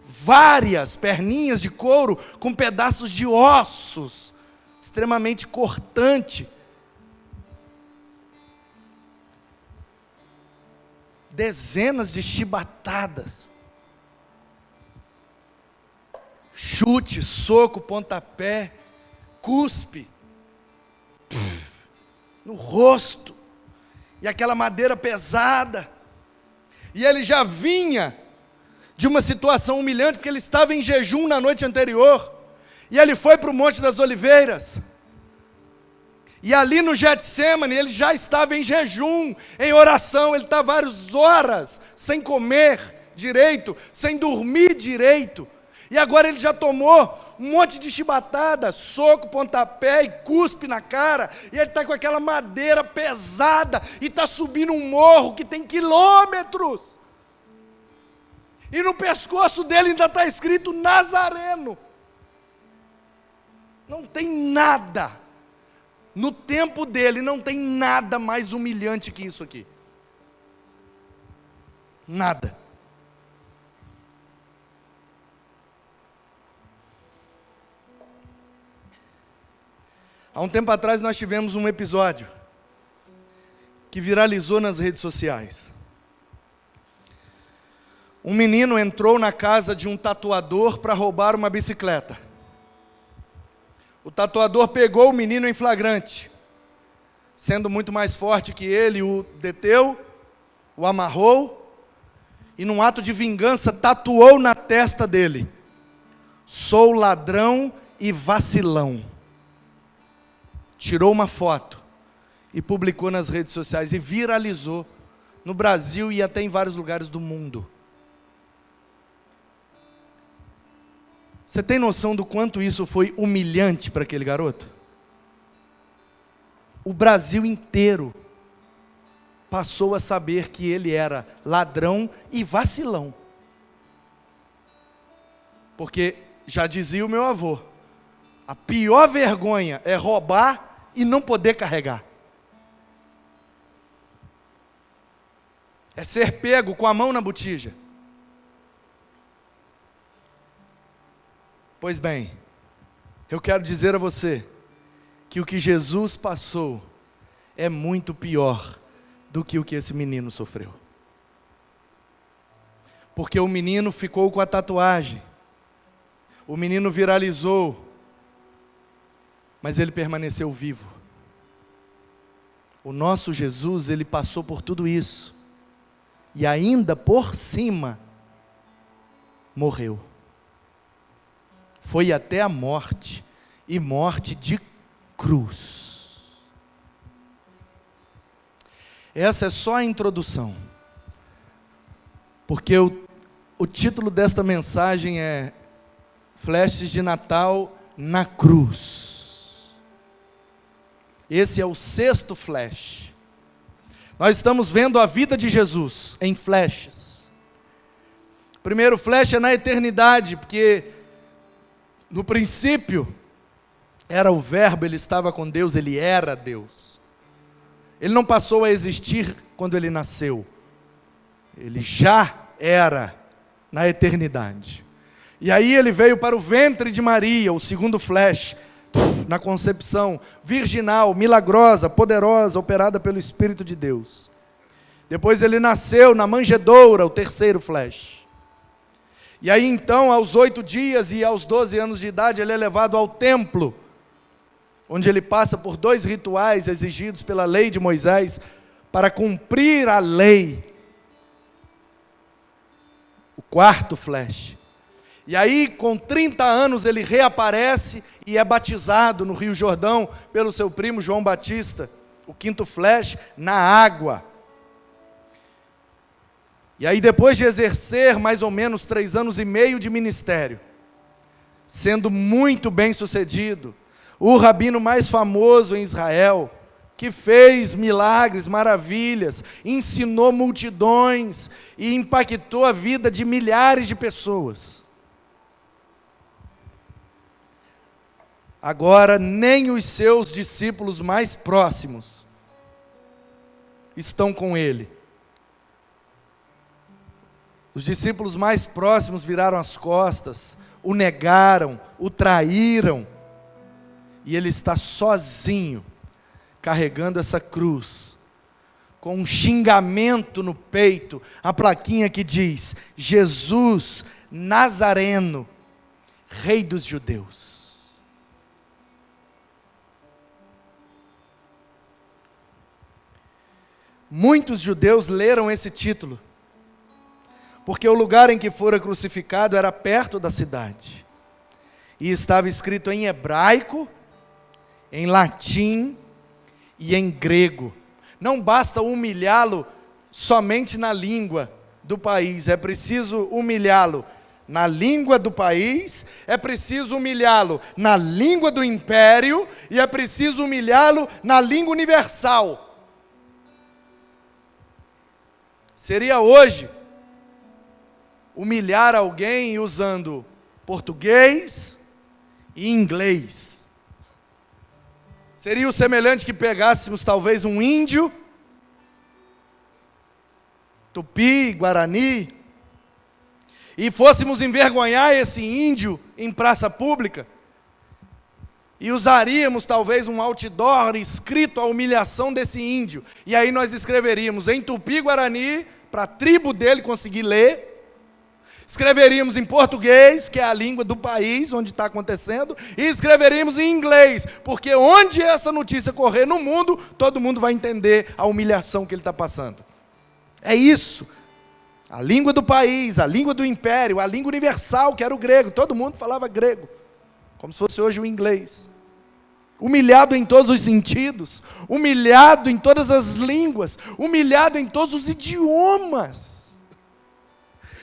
Várias perninhas de couro com pedaços de ossos, extremamente cortante. Dezenas de chibatadas. Chute, soco, pontapé, cuspe, no rosto, e aquela madeira pesada, E ele já vinha de uma situação humilhante, porque ele estava em jejum na noite anterior. E ele foi para o Monte das Oliveiras. E ali no Getsêmani, ele já estava em jejum, em oração. Ele está várias horas sem comer direito, sem dormir direito. E agora ele já tomou um monte de chibatada, soco, pontapé e cuspe na cara. E ele está com aquela madeira pesada e está subindo um morro que tem quilômetros. E no pescoço dele ainda está escrito Nazareno. Não tem nada. No tempo dele não tem nada mais humilhante que isso aqui. Nada. Há um tempo atrás nós tivemos um episódio que viralizou nas redes sociais. Um menino entrou na casa de um tatuador para roubar uma bicicleta. O tatuador pegou o menino em flagrante, sendo muito mais forte que ele, o deteu, o amarrou e num ato de vingança tatuou na testa dele: "Sou ladrão e vacilão". Tirou uma foto e publicou nas redes sociais e viralizou no Brasil e até em vários lugares do mundo. Você tem noção do quanto isso foi humilhante para aquele garoto? O Brasil inteiro passou a saber que ele era ladrão e vacilão. Porque, já dizia o meu avô, a pior vergonha é roubar e não poder carregar. É ser pego com a mão na botija. Pois bem, eu quero dizer a você que o que Jesus passou é muito pior do que o que esse menino sofreu. Porque o menino ficou com a tatuagem, o menino viralizou, mas ele permaneceu vivo. O nosso Jesus, ele passou por tudo isso, e ainda por cima, morreu. Foi até a morte, e morte de cruz. Essa é só a introdução, porque o título desta mensagem é Flashes de Natal na Cruz. Esse é o 6º flash. Nós estamos vendo a vida de Jesus em flashes. O primeiro flash é na eternidade, porque no princípio era o Verbo, ele estava com Deus, ele era Deus. Ele não passou a existir quando ele nasceu. Ele já era na eternidade. E aí ele veio para o ventre de Maria, o segundo flash, na concepção virginal, milagrosa, poderosa, operada pelo Espírito de Deus. Depois ele nasceu na manjedoura, o terceiro flash. E aí então, aos 8 dias e aos 12 anos de idade, ele é levado ao templo, onde ele passa por 2 rituais exigidos pela lei de Moisés, para cumprir a lei. O 4º flash. E aí, com 30 anos, ele reaparece e é batizado no Rio Jordão pelo seu primo João Batista, o 5º flash, na água. E aí, depois de exercer mais ou menos 3 anos e meio de ministério, sendo muito bem sucedido, o rabino mais famoso em Israel, que fez milagres, maravilhas, ensinou multidões e impactou a vida de milhares de pessoas. Agora, nem os seus discípulos mais próximos estão com ele. Os discípulos mais próximos viraram as costas, o negaram, o traíram, e ele está sozinho, carregando essa cruz, com um xingamento no peito, a plaquinha que diz: Jesus Nazareno, Rei dos Judeus. Muitos judeus leram esse título porque o lugar em que fora crucificado era perto da cidade. E estava escrito em hebraico, em latim e em grego. Não basta humilhá-lo somente na língua do país, é preciso humilhá-lo na língua do país, é preciso humilhá-lo na língua do império e é preciso humilhá-lo na língua universal. Seria hoje humilhar alguém usando português e inglês. Seria o semelhante que pegássemos talvez um índio, tupi, guarani, e fôssemos envergonhar esse índio em praça pública, e usaríamos talvez um outdoor escrito a humilhação desse índio, e aí nós escreveríamos em tupi-guarani, para a tribo dele conseguir ler, escreveríamos em português, que é a língua do país onde está acontecendo, e escreveríamos em inglês, porque onde essa notícia correr no mundo, todo mundo vai entender a humilhação que ele está passando. É isso. A língua do país, a língua do império, a língua universal, que era o grego. Todo mundo falava grego, como se fosse hoje o inglês. Humilhado em todos os sentidos, humilhado em todas as línguas, humilhado em todos os idiomas.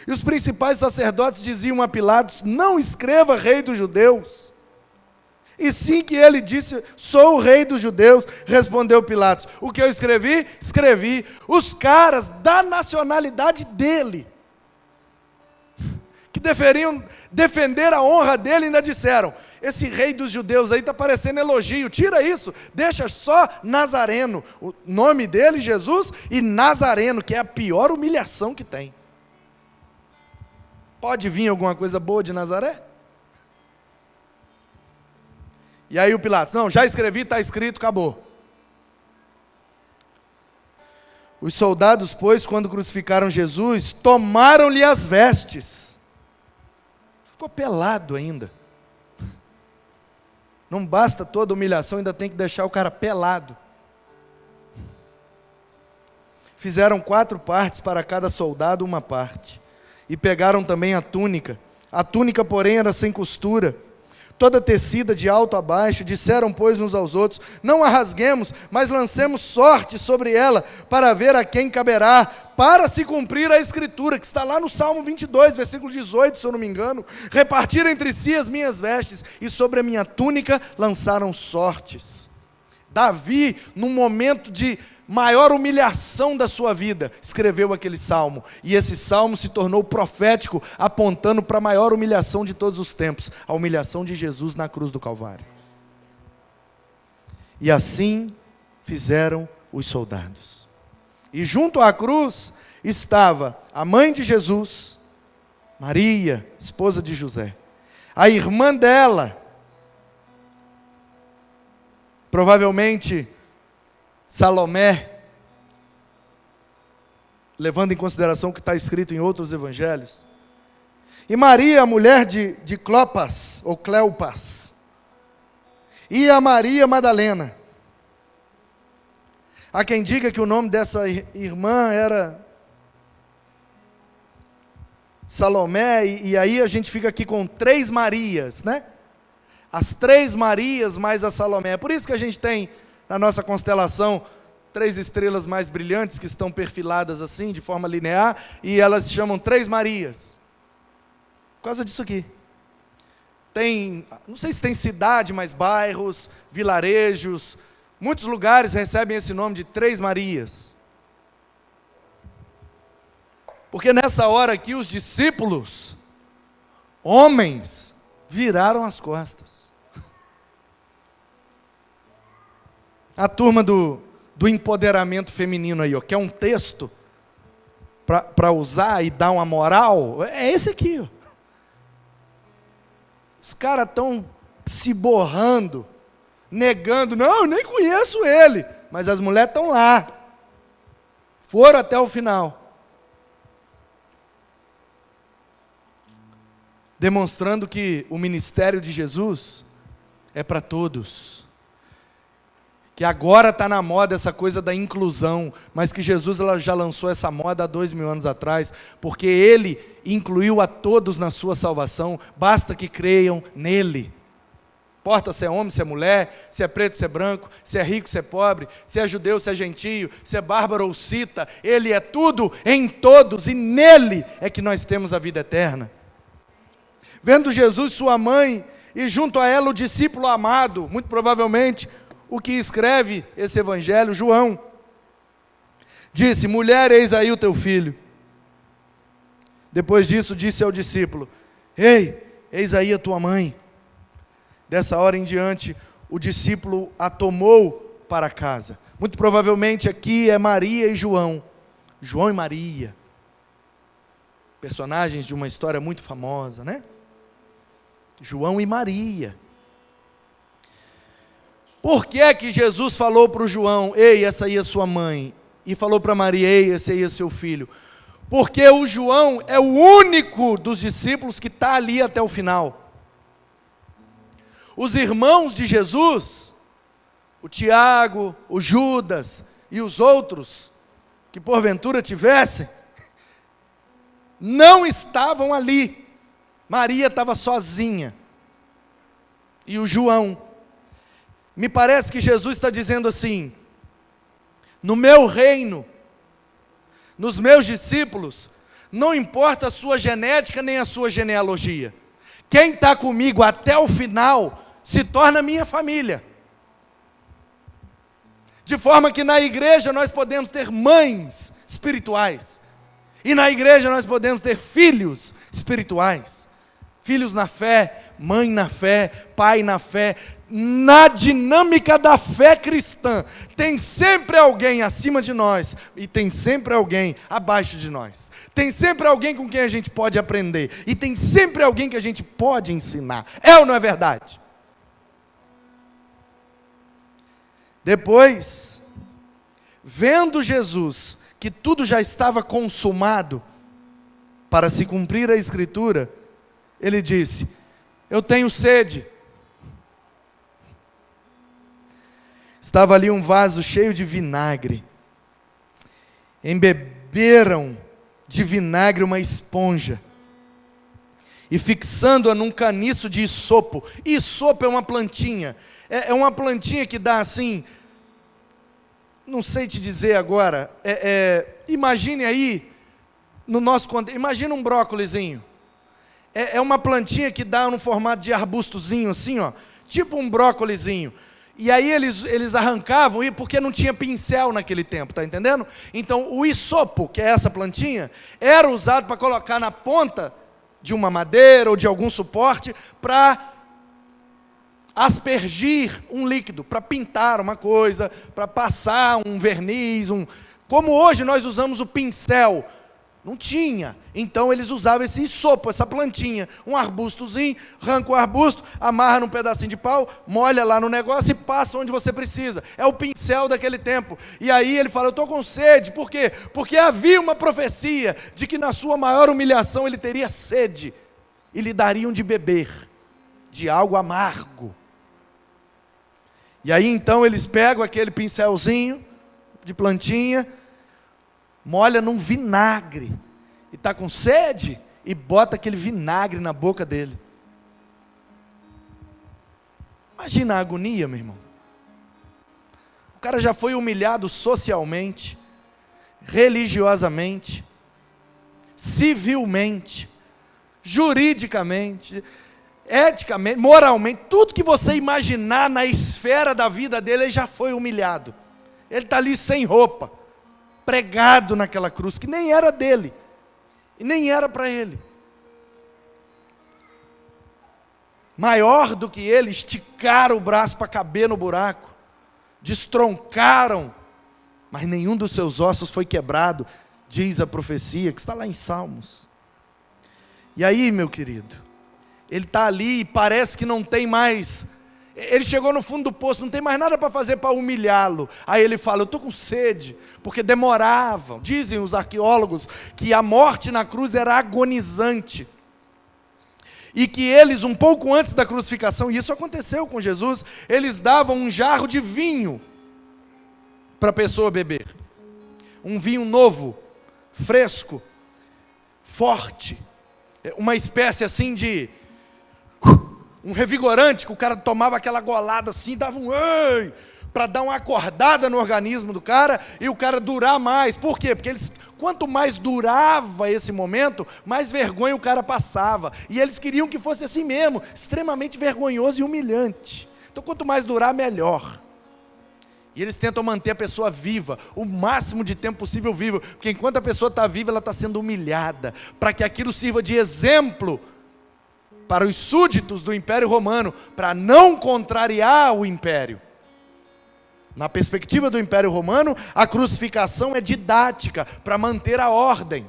E os principais sacerdotes diziam a Pilatos: não escreva rei dos judeus. E sim que ele disse: sou o rei dos judeus. Respondeu Pilatos: o que eu escrevi? Escrevi. Os caras da nacionalidade dele, que deveriam defender a honra dele, ainda disseram: esse rei dos judeus aí está parecendo elogio, tira isso, deixa só Nazareno. O nome dele, Jesus, e Nazareno, que é a pior humilhação que tem. Pode vir alguma coisa boa de Nazaré? E aí o Pilatos: não, já escrevi, está escrito, acabou. Os soldados, pois, quando crucificaram Jesus, tomaram-lhe as vestes. Ficou pelado ainda. Não basta toda humilhação, ainda tem que deixar o cara pelado. Fizeram 4 partes para cada soldado, uma parte. E pegaram também a túnica. A túnica, porém, era sem costura, toda tecida de alto a baixo. Disseram, pois, uns aos outros: não a rasguemos, mas lancemos sorte sobre ela, para ver a quem caberá, para se cumprir a escritura, que está lá no Salmo 22, versículo 18, se eu não me engano: repartiram entre si as minhas vestes, e sobre a minha túnica lançaram sortes. Davi, num momento de maior humilhação da sua vida, escreveu aquele salmo, e esse salmo se tornou profético, apontando para a maior humilhação de todos os tempos, a humilhação de Jesus na cruz do Calvário. E assim fizeram os soldados. E junto à cruz estava a mãe de Jesus, Maria, esposa de José, a irmã dela, provavelmente Salomé, levando em consideração o que está escrito em outros evangelhos, e Maria, a mulher de Clopas, ou Cleopas, e a Maria Madalena. Há quem diga que o nome dessa irmã era Salomé, e aí a gente fica aqui com 3 Marias, né? As 3 Marias mais a Salomé. É por isso que a gente tem na nossa constelação 3 estrelas mais brilhantes que estão perfiladas assim, de forma linear, e elas se chamam 3 Marias. Por causa disso aqui. Tem, não sei se tem cidade, mas bairros, vilarejos, muitos lugares recebem esse nome de 3 Marias. Porque nessa hora aqui os discípulos, homens, viraram as costas. A turma do empoderamento feminino aí, ó, que é um texto para usar e dar uma moral, é esse aqui, ó. Os caras estão se borrando, negando: não, eu nem conheço ele, mas as mulheres estão lá, foram até o final, demonstrando que o ministério de Jesus é para todos. que agora está na moda essa coisa da inclusão, mas que Jesus já lançou essa moda há 2000 anos atrás, porque Ele incluiu a todos na sua salvação, basta que creiam nele. Importa se é homem, se é mulher, se é preto, se é branco, se é rico, se é pobre, se é judeu, se é gentio, se é bárbaro ou cita, Ele é tudo em todos, e nele é que nós temos a vida eterna. Vendo Jesus, sua mãe, e junto a ela o discípulo amado, muito provavelmente o que escreve esse evangelho, João, disse: mulher, eis aí o teu filho. Depois disso disse ao discípulo: ei, eis aí a tua mãe. Dessa hora em diante, o discípulo a tomou para casa. Muito provavelmente aqui é Maria e João. João e Maria. Personagens de uma história muito famosa, né? João e Maria. Por que é que Jesus falou para o João: ei, essa aí é sua mãe? E falou para Maria: ei, esse aí é seu filho? Porque o João é o único dos discípulos que está ali até o final. Os irmãos de Jesus, o Tiago, o Judas e os outros, que porventura tivessem, não estavam ali. Maria estava sozinha. E o João. Me parece que Jesus está dizendo assim: no meu reino, nos meus discípulos, não importa a sua genética nem a sua genealogia. Quem está comigo até o final se torna minha família. De forma que na igreja nós podemos ter mães espirituais. E na igreja nós podemos ter filhos espirituais. Filhos na fé, mãe na fé, pai na fé. Na dinâmica da fé cristã, tem sempre alguém acima de nós e tem sempre alguém abaixo de nós. Tem sempre alguém com quem a gente pode aprender e tem sempre alguém que a gente pode ensinar. É ou não é verdade? Depois, vendo Jesus que tudo já estava consumado para se cumprir a Escritura, ele disse: eu tenho sede. Estava ali um vaso cheio de vinagre. Embeberam de vinagre uma esponja e fixando-a num caniço de isopo. Isopo é uma plantinha. É uma plantinha que dá assim, não sei te dizer agora, imagine aí, no nosso contexto, imagina um brócolizinho. É uma plantinha que dá no formato de arbustozinho assim, ó, tipo um brócolizinho. E aí eles arrancavam, porque não tinha pincel naquele tempo, tá entendendo? Então o isopo, que é essa plantinha, era usado para colocar na ponta de uma madeira ou de algum suporte para aspergir um líquido, para pintar uma coisa, para passar um verniz, como hoje nós usamos o pincel. Não tinha. Então eles usavam esse isopo, essa plantinha, um arbustozinho, arranca o arbusto, amarra num pedacinho de pau, molha lá no negócio e passa onde você precisa. É o pincel daquele tempo. E aí ele fala: eu estou com sede. Por quê? Porque havia uma profecia de que na sua maior humilhação ele teria sede e lhe dariam de beber de algo amargo. E aí então eles pegam aquele pincelzinho de plantinha, molha num vinagre, e está com sede, e bota aquele vinagre na boca dele. Imagina a agonia, meu irmão. O cara já foi humilhado socialmente, religiosamente, civilmente, juridicamente, eticamente, moralmente, tudo que você imaginar na esfera da vida dele, ele já foi humilhado. Ele está ali sem roupa, pregado naquela cruz, que nem era dele, e nem era para ele. Maior do que ele, esticaram o braço para caber no buraco, destroncaram, mas nenhum dos seus ossos foi quebrado, diz a profecia, que está lá em Salmos. E aí, meu querido, ele está ali e parece que não tem mais. Ele chegou no fundo do poço, não tem mais nada para fazer para humilhá-lo. Aí ele fala: eu estou com sede, porque demoravam. Dizem os arqueólogos que a morte na cruz era agonizante. E que eles, um pouco antes da crucificação, e isso aconteceu com Jesus, eles davam um jarro de vinho para a pessoa beber. Um vinho novo, fresco, forte, uma espécie assim de um revigorante, que o cara tomava aquela golada assim, dava um ei, para dar uma acordada no organismo do cara e o cara durar mais. Por quê? Porque quanto mais durava esse momento, mais vergonha o cara passava. E eles queriam que fosse assim mesmo, extremamente vergonhoso e humilhante. Então quanto mais durar, melhor. E eles tentam manter a pessoa viva, o máximo de tempo possível viva, porque enquanto a pessoa está viva, ela está sendo humilhada, para que aquilo sirva de exemplo para os súditos do Império Romano, para não contrariar o Império. Na perspectiva do Império Romano, a crucificação é didática, para manter a ordem.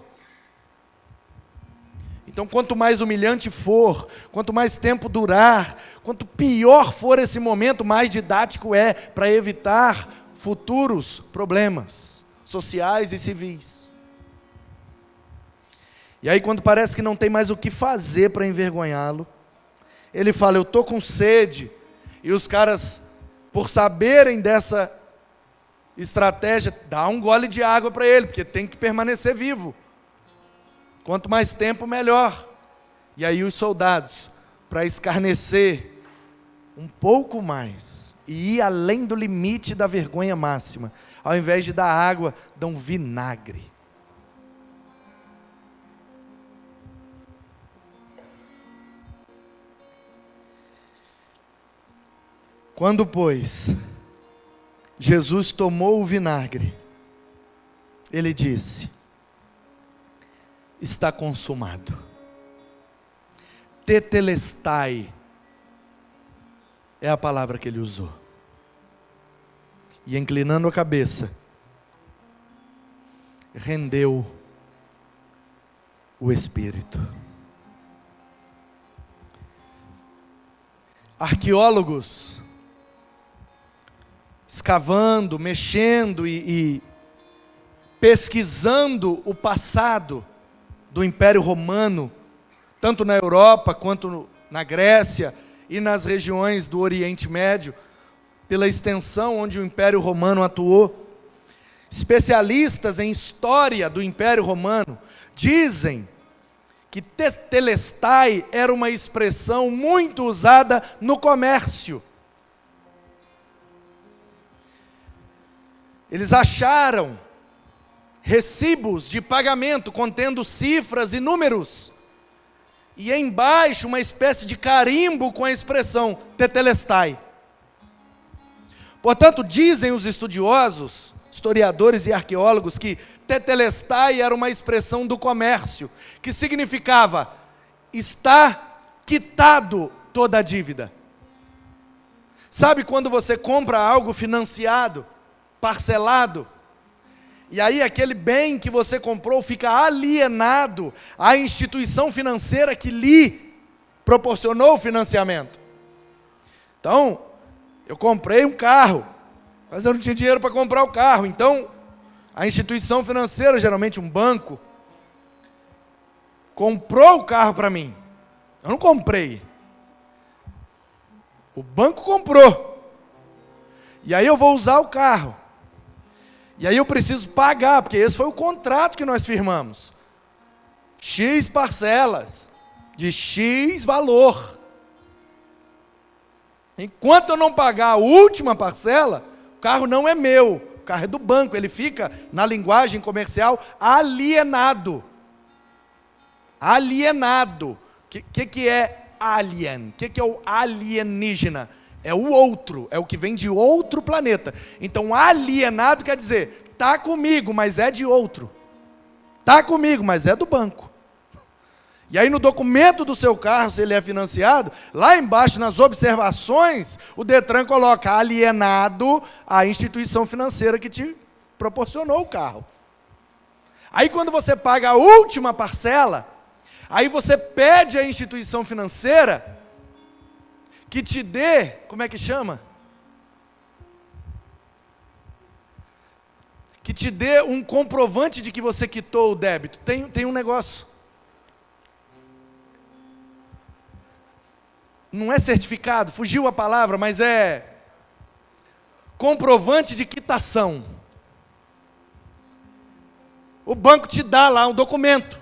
Então, quanto mais humilhante for, quanto mais tempo durar, quanto pior for esse momento, mais didático é para evitar futuros problemas sociais e civis. E aí, quando parece que não tem mais o que fazer para envergonhá-lo, ele fala: eu estou com sede. E os caras, por saberem dessa estratégia, dá um gole de água para ele, porque tem que permanecer vivo. Quanto mais tempo, melhor. E aí os soldados, para escarnecer um pouco mais e ir além do limite da vergonha máxima, ao invés de dar água, dão vinagre. Quando, pois, Jesus tomou o vinagre, ele disse: está consumado. Tetelestai é a palavra que ele usou. E inclinando a cabeça, rendeu o espírito. Arqueólogos, escavando, mexendo e pesquisando o passado do Império Romano, tanto na Europa quanto na Grécia e nas regiões do Oriente Médio, pela extensão onde o Império Romano atuou. Especialistas em história do Império Romano dizem que tetelestai era uma expressão muito usada no comércio. Eles acharam recibos de pagamento contendo cifras e números, e embaixo uma espécie de carimbo com a expressão tetelestai. Portanto, dizem os estudiosos, historiadores e arqueólogos, que tetelestai era uma expressão do comércio, que significava: está quitado toda a dívida. Sabe quando você compra algo financiado, parcelado, e aí aquele bem que você comprou fica alienado à instituição financeira que lhe proporcionou o financiamento? Então, eu comprei um carro, mas eu não tinha dinheiro para comprar o carro. Então, a instituição financeira, geralmente um banco, comprou o carro para mim. Eu não comprei. O banco comprou. E aí eu vou usar o carro. E aí eu preciso pagar, porque esse foi o contrato que nós firmamos. X parcelas, de X valor. Enquanto eu não pagar a última parcela, o carro não é meu, o carro é do banco. Ele fica, na linguagem comercial, alienado. Alienado. O que é alien? O que é o alienígena? É o outro, é o que vem de outro planeta. Então, alienado quer dizer: está comigo, mas é de outro. Está comigo, mas é do banco. E aí no documento do seu carro, se ele é financiado, lá embaixo nas observações, o Detran coloca: alienado à instituição financeira que te proporcionou o carro. Aí quando você paga a última parcela, aí você pede à instituição financeira que te dê, como é que chama? Que te dê um comprovante de que você quitou o débito. Tem um negócio. Não é certificado, fugiu a palavra, mas é comprovante de quitação. O banco te dá lá um documento,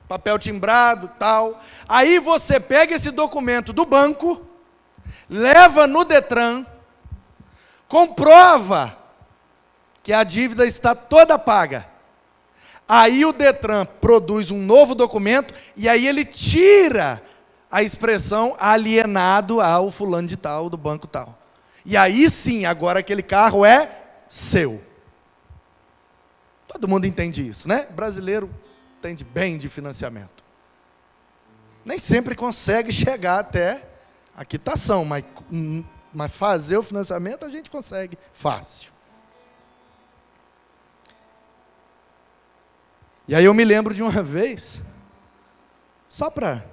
papel timbrado, tal. Aí você pega esse documento do banco, leva no Detran, comprova que a dívida está toda paga. Aí o Detran produz um novo documento e aí ele tira a expressão alienado ao fulano de tal, do banco tal. E aí sim, agora aquele carro é seu. Todo mundo entende isso, né? Brasileiro entende bem de financiamento. Nem sempre consegue chegar até a quitação, mas fazer o financiamento a gente consegue fácil. E aí eu me lembro de uma vez, só para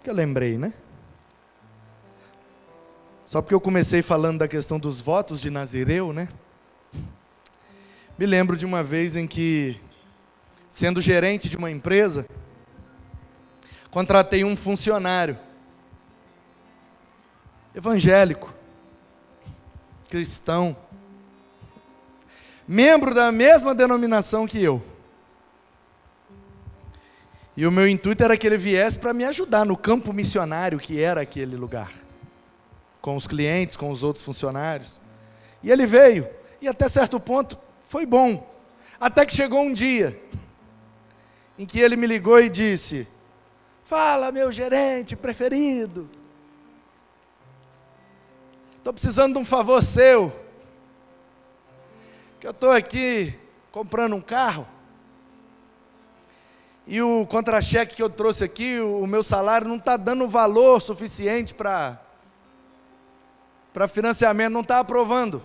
que eu lembrei, né? Só porque eu comecei falando da questão dos votos de Nazireu, né? Me lembro de uma vez em que, sendo gerente de uma empresa, contratei um funcionário evangélico, cristão, membro da mesma denominação que eu. E o meu intuito era que ele viesse para me ajudar no campo missionário que era aquele lugar, com os clientes, com os outros funcionários. E ele veio, e até certo ponto foi bom, até que chegou um dia em que ele me ligou e disse: fala, meu gerente preferido, estou precisando de um favor seu, que eu estou aqui comprando um carro, e o contra-cheque que eu trouxe aqui, o meu salário não está dando valor suficiente para financiamento, não está aprovando.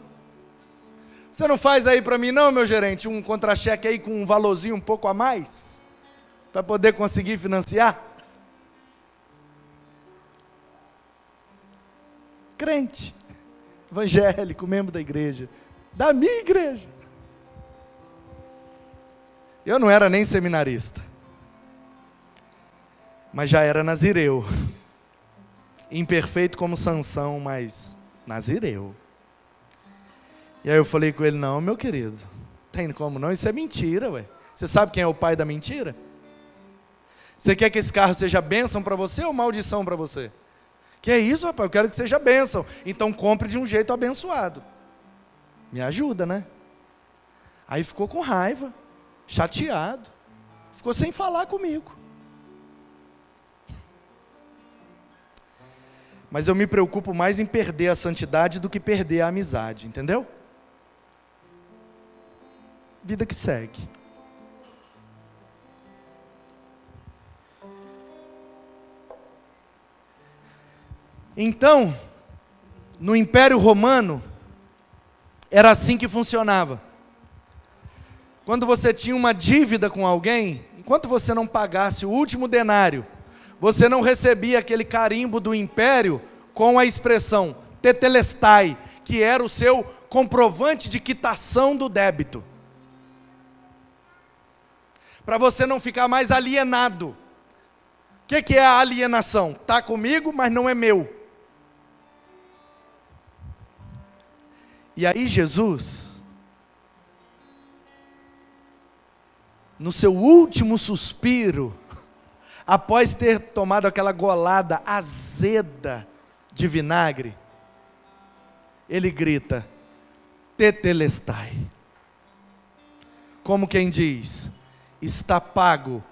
Você não faz aí para mim não, meu gerente, um contra-cheque aí com um valorzinho um pouco a mais, para poder conseguir financiar? Crente, evangélico, membro da igreja, da minha igreja. Eu não era nem seminarista, mas já era nazireu, imperfeito como Sansão, mas nazireu. E aí eu falei com ele: não, meu querido, tem como não, isso é mentira, ué. Você sabe quem é o pai da mentira? Você quer que esse carro seja bênção para você ou maldição para você? Que é isso, rapaz, eu quero que seja bênção, então compre de um jeito abençoado. Me ajuda, né? Aí ficou com raiva, chateado, ficou sem falar comigo. Mas eu me preocupo mais em perder a santidade do que perder a amizade, entendeu? Vida que segue. Então, no Império Romano, era assim que funcionava. Quando você tinha uma dívida com alguém, enquanto você não pagasse o último denário, você não recebia aquele carimbo do império com a expressão tetelestai, que era o seu comprovante de quitação do débito. Para você não ficar mais alienado. O que é a alienação? Está comigo, mas não é meu. E aí Jesus, no seu último suspiro, após ter tomado aquela golada azeda de vinagre, ele grita: tetelestai. Como quem diz: está pago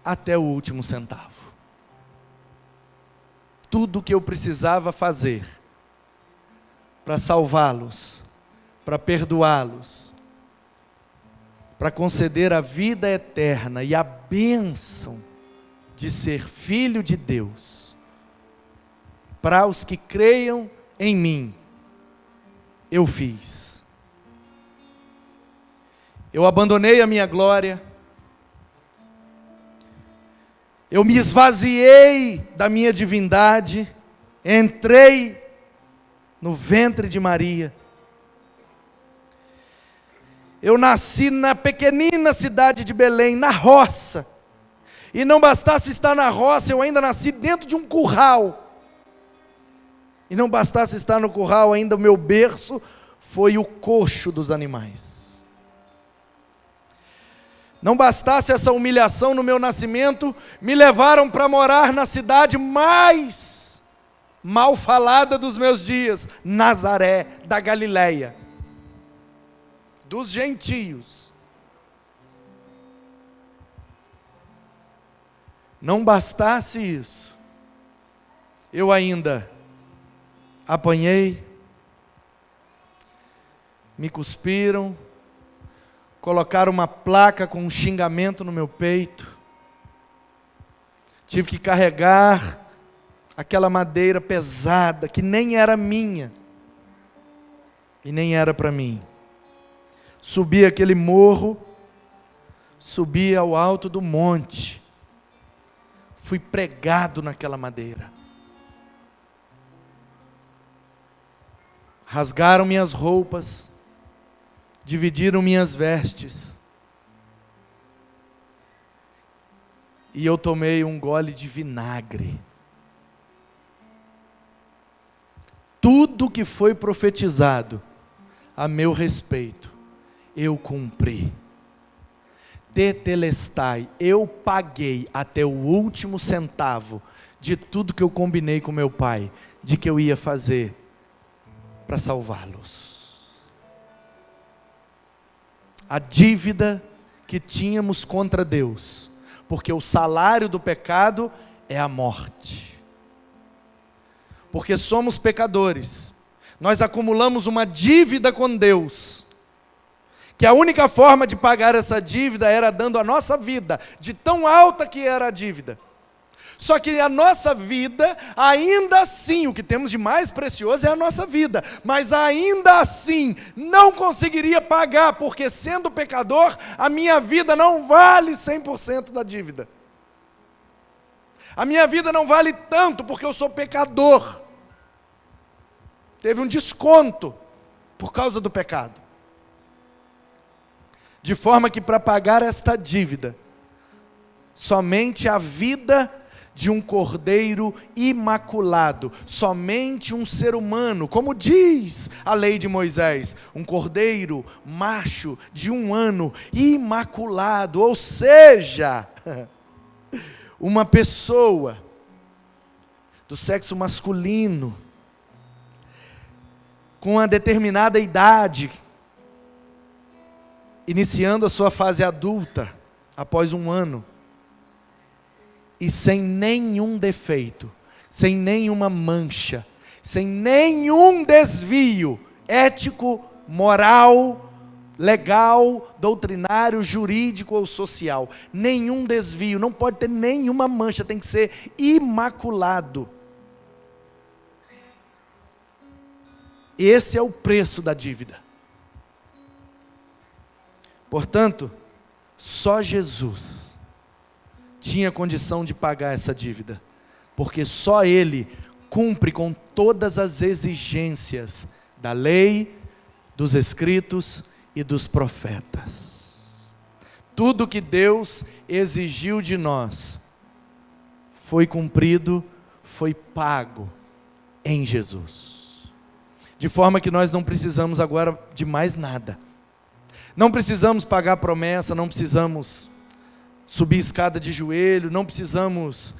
até o último centavo. Tudo o que eu precisava fazer para salvá-los, para perdoá-los, para conceder a vida eterna e a bênção de ser filho de Deus, para os que creiam em mim, eu fiz. Eu abandonei a minha glória, eu me esvaziei da minha divindade, entrei no ventre de Maria. Eu nasci na pequenina cidade de Belém, na roça. E não bastasse estar na roça, eu ainda nasci dentro de um curral. E não bastasse estar no curral, ainda o meu berço foi o coxo dos animais. Não bastasse essa humilhação no meu nascimento, me levaram para morar na cidade mais mal falada dos meus dias, Nazaré da Galileia, dos gentios. Não bastasse isso, eu ainda apanhei, me cuspiram, colocaram uma placa com um xingamento no meu peito, tive que carregar aquela madeira pesada, que nem era minha, e nem era para mim. Subi aquele morro, subi ao alto do monte, fui pregado naquela madeira. Rasgaram minhas roupas, dividiram minhas vestes, e eu tomei um gole de vinagre. Tudo que foi profetizado a meu respeito, eu cumpri. Tetelestai, eu paguei até o último centavo de tudo que eu combinei com meu pai, de que eu ia fazer para salvá-los. A dívida que tínhamos contra Deus, porque o salário do pecado é a morte. Porque somos pecadores, nós acumulamos uma dívida com Deus, que a única forma de pagar essa dívida era dando a nossa vida, de tão alta que era a dívida. Só que a nossa vida, ainda assim, o que temos de mais precioso é a nossa vida, mas ainda assim, não conseguiria pagar, porque sendo pecador, a minha vida não vale 100% da dívida. A minha vida não vale tanto, porque eu sou pecador. Teve um desconto, por causa do pecado. De forma que para pagar esta dívida, somente a vida de um cordeiro imaculado, somente um ser humano, como diz a lei de Moisés, um cordeiro macho de 1 ano, imaculado, ou seja, uma pessoa do sexo masculino, com uma determinada idade, iniciando a sua fase adulta, após 1 ano, e sem nenhum defeito, sem nenhuma mancha, sem nenhum desvio ético, moral, legal, doutrinário, jurídico ou social. Nenhum desvio, não pode ter nenhuma mancha, tem que ser imaculado. Esse é o preço da dívida. Portanto, só Jesus tinha condição de pagar essa dívida, porque só Ele cumpre com todas as exigências da lei, dos escritos e dos profetas. Tudo que Deus exigiu de nós foi cumprido, foi pago em Jesus. De forma que nós não precisamos agora de mais nada. Não precisamos pagar promessa, não precisamos subir escada de joelho, não precisamos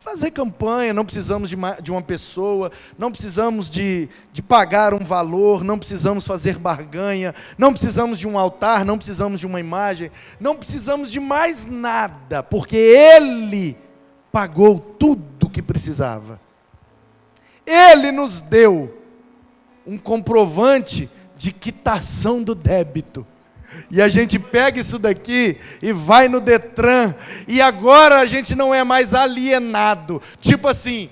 fazer campanha, não precisamos de uma pessoa, não precisamos de pagar um valor, não precisamos fazer barganha, não precisamos de um altar, não precisamos de uma imagem, não precisamos de mais nada, porque Ele pagou tudo o que precisava. Ele nos deu um comprovante de quitação do débito. E a gente pega isso daqui e vai no Detran, e agora a gente não é mais alienado. Tipo assim,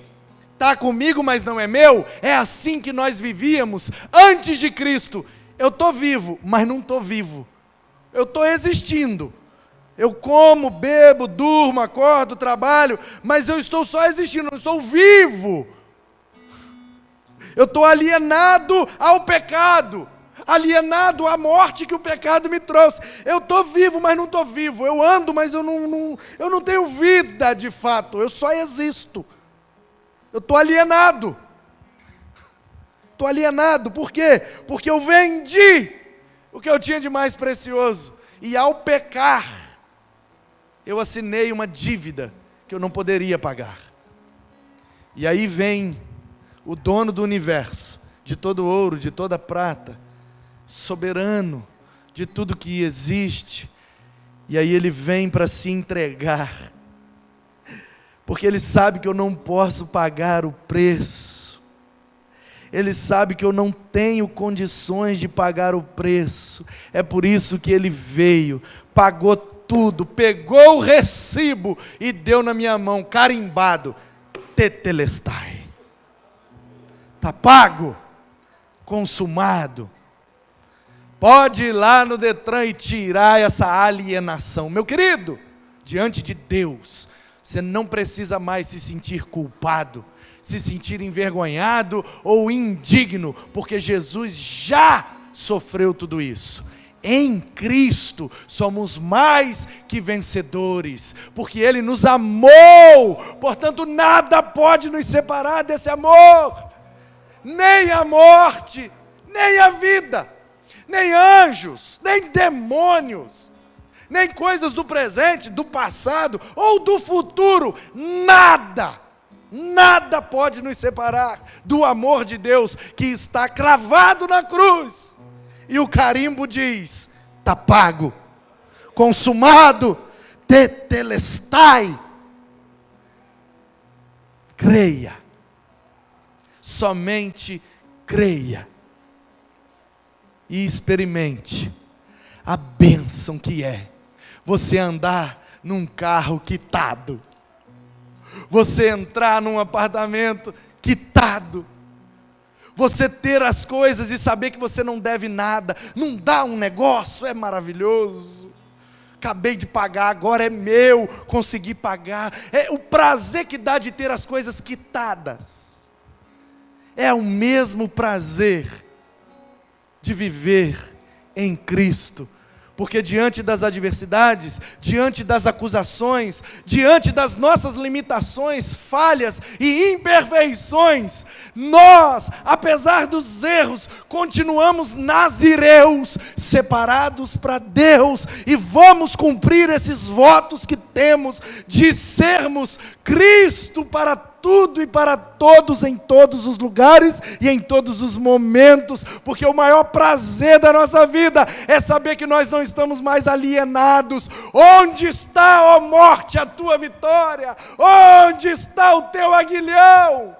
está comigo, mas não é meu? É assim que nós vivíamos antes de Cristo. Eu estou vivo, mas não estou vivo. Eu estou existindo. Eu como, bebo, durmo, acordo, trabalho, mas eu estou só existindo, não estou vivo. Eu estou alienado ao pecado, alienado à morte que o pecado me trouxe. Eu estou vivo, mas não estou vivo. Eu ando, mas eu não tenho vida de fato. Eu só existo. Eu estou alienado. Estou alienado. Por quê? Porque eu vendi o que eu tinha de mais precioso. E ao pecar, eu assinei uma dívida que eu não poderia pagar. E aí vem o dono do universo, de todo ouro, de toda prata, soberano de tudo que existe. E aí ele vem para se entregar, porque ele sabe que eu não posso pagar o preço. Ele sabe que eu não tenho condições de pagar o preço. É por isso que ele veio, pagou tudo, pegou o recibo e deu na minha mão, carimbado, tetelestai. Está pago, consumado. Pode ir lá no Detran e tirar essa alienação. Meu querido, diante de Deus, você não precisa mais se sentir culpado, se sentir envergonhado ou indigno, porque Jesus já sofreu tudo isso. Em Cristo somos mais que vencedores, porque Ele nos amou, portanto nada pode nos separar desse amor, nem a morte, nem a vida, nem anjos, nem demônios, nem coisas do presente, do passado ou do futuro, nada pode nos separar do amor de Deus que está cravado na cruz. E o carimbo diz: está pago, consumado, tetelestai. Creia, somente creia e experimente a bênção que é você andar num carro quitado, você entrar num apartamento quitado, você ter as coisas e saber que você não deve nada, não dá um negócio, é maravilhoso. Acabei de pagar, agora é meu, consegui pagar. É o prazer que dá de ter as coisas quitadas. É o mesmo prazer de viver em Cristo. Porque diante das adversidades, diante das acusações, diante das nossas limitações, falhas e imperfeições, nós, apesar dos erros, continuamos nazireus, separados para Deus, e vamos cumprir esses votos que temos de sermos Cristo para tudo e para todos, em todos os lugares e em todos os momentos, porque o maior prazer da nossa vida é saber que nós não estamos mais alienados. Onde está, ó morte, a tua vitória? Onde está o teu aguilhão?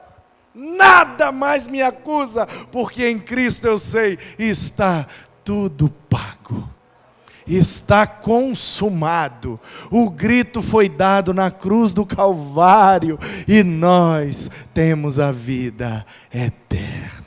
Nada mais me acusa, porque em Cristo eu sei, está tudo pago. Está consumado. O grito foi dado na cruz do Calvário e nós temos a vida eterna.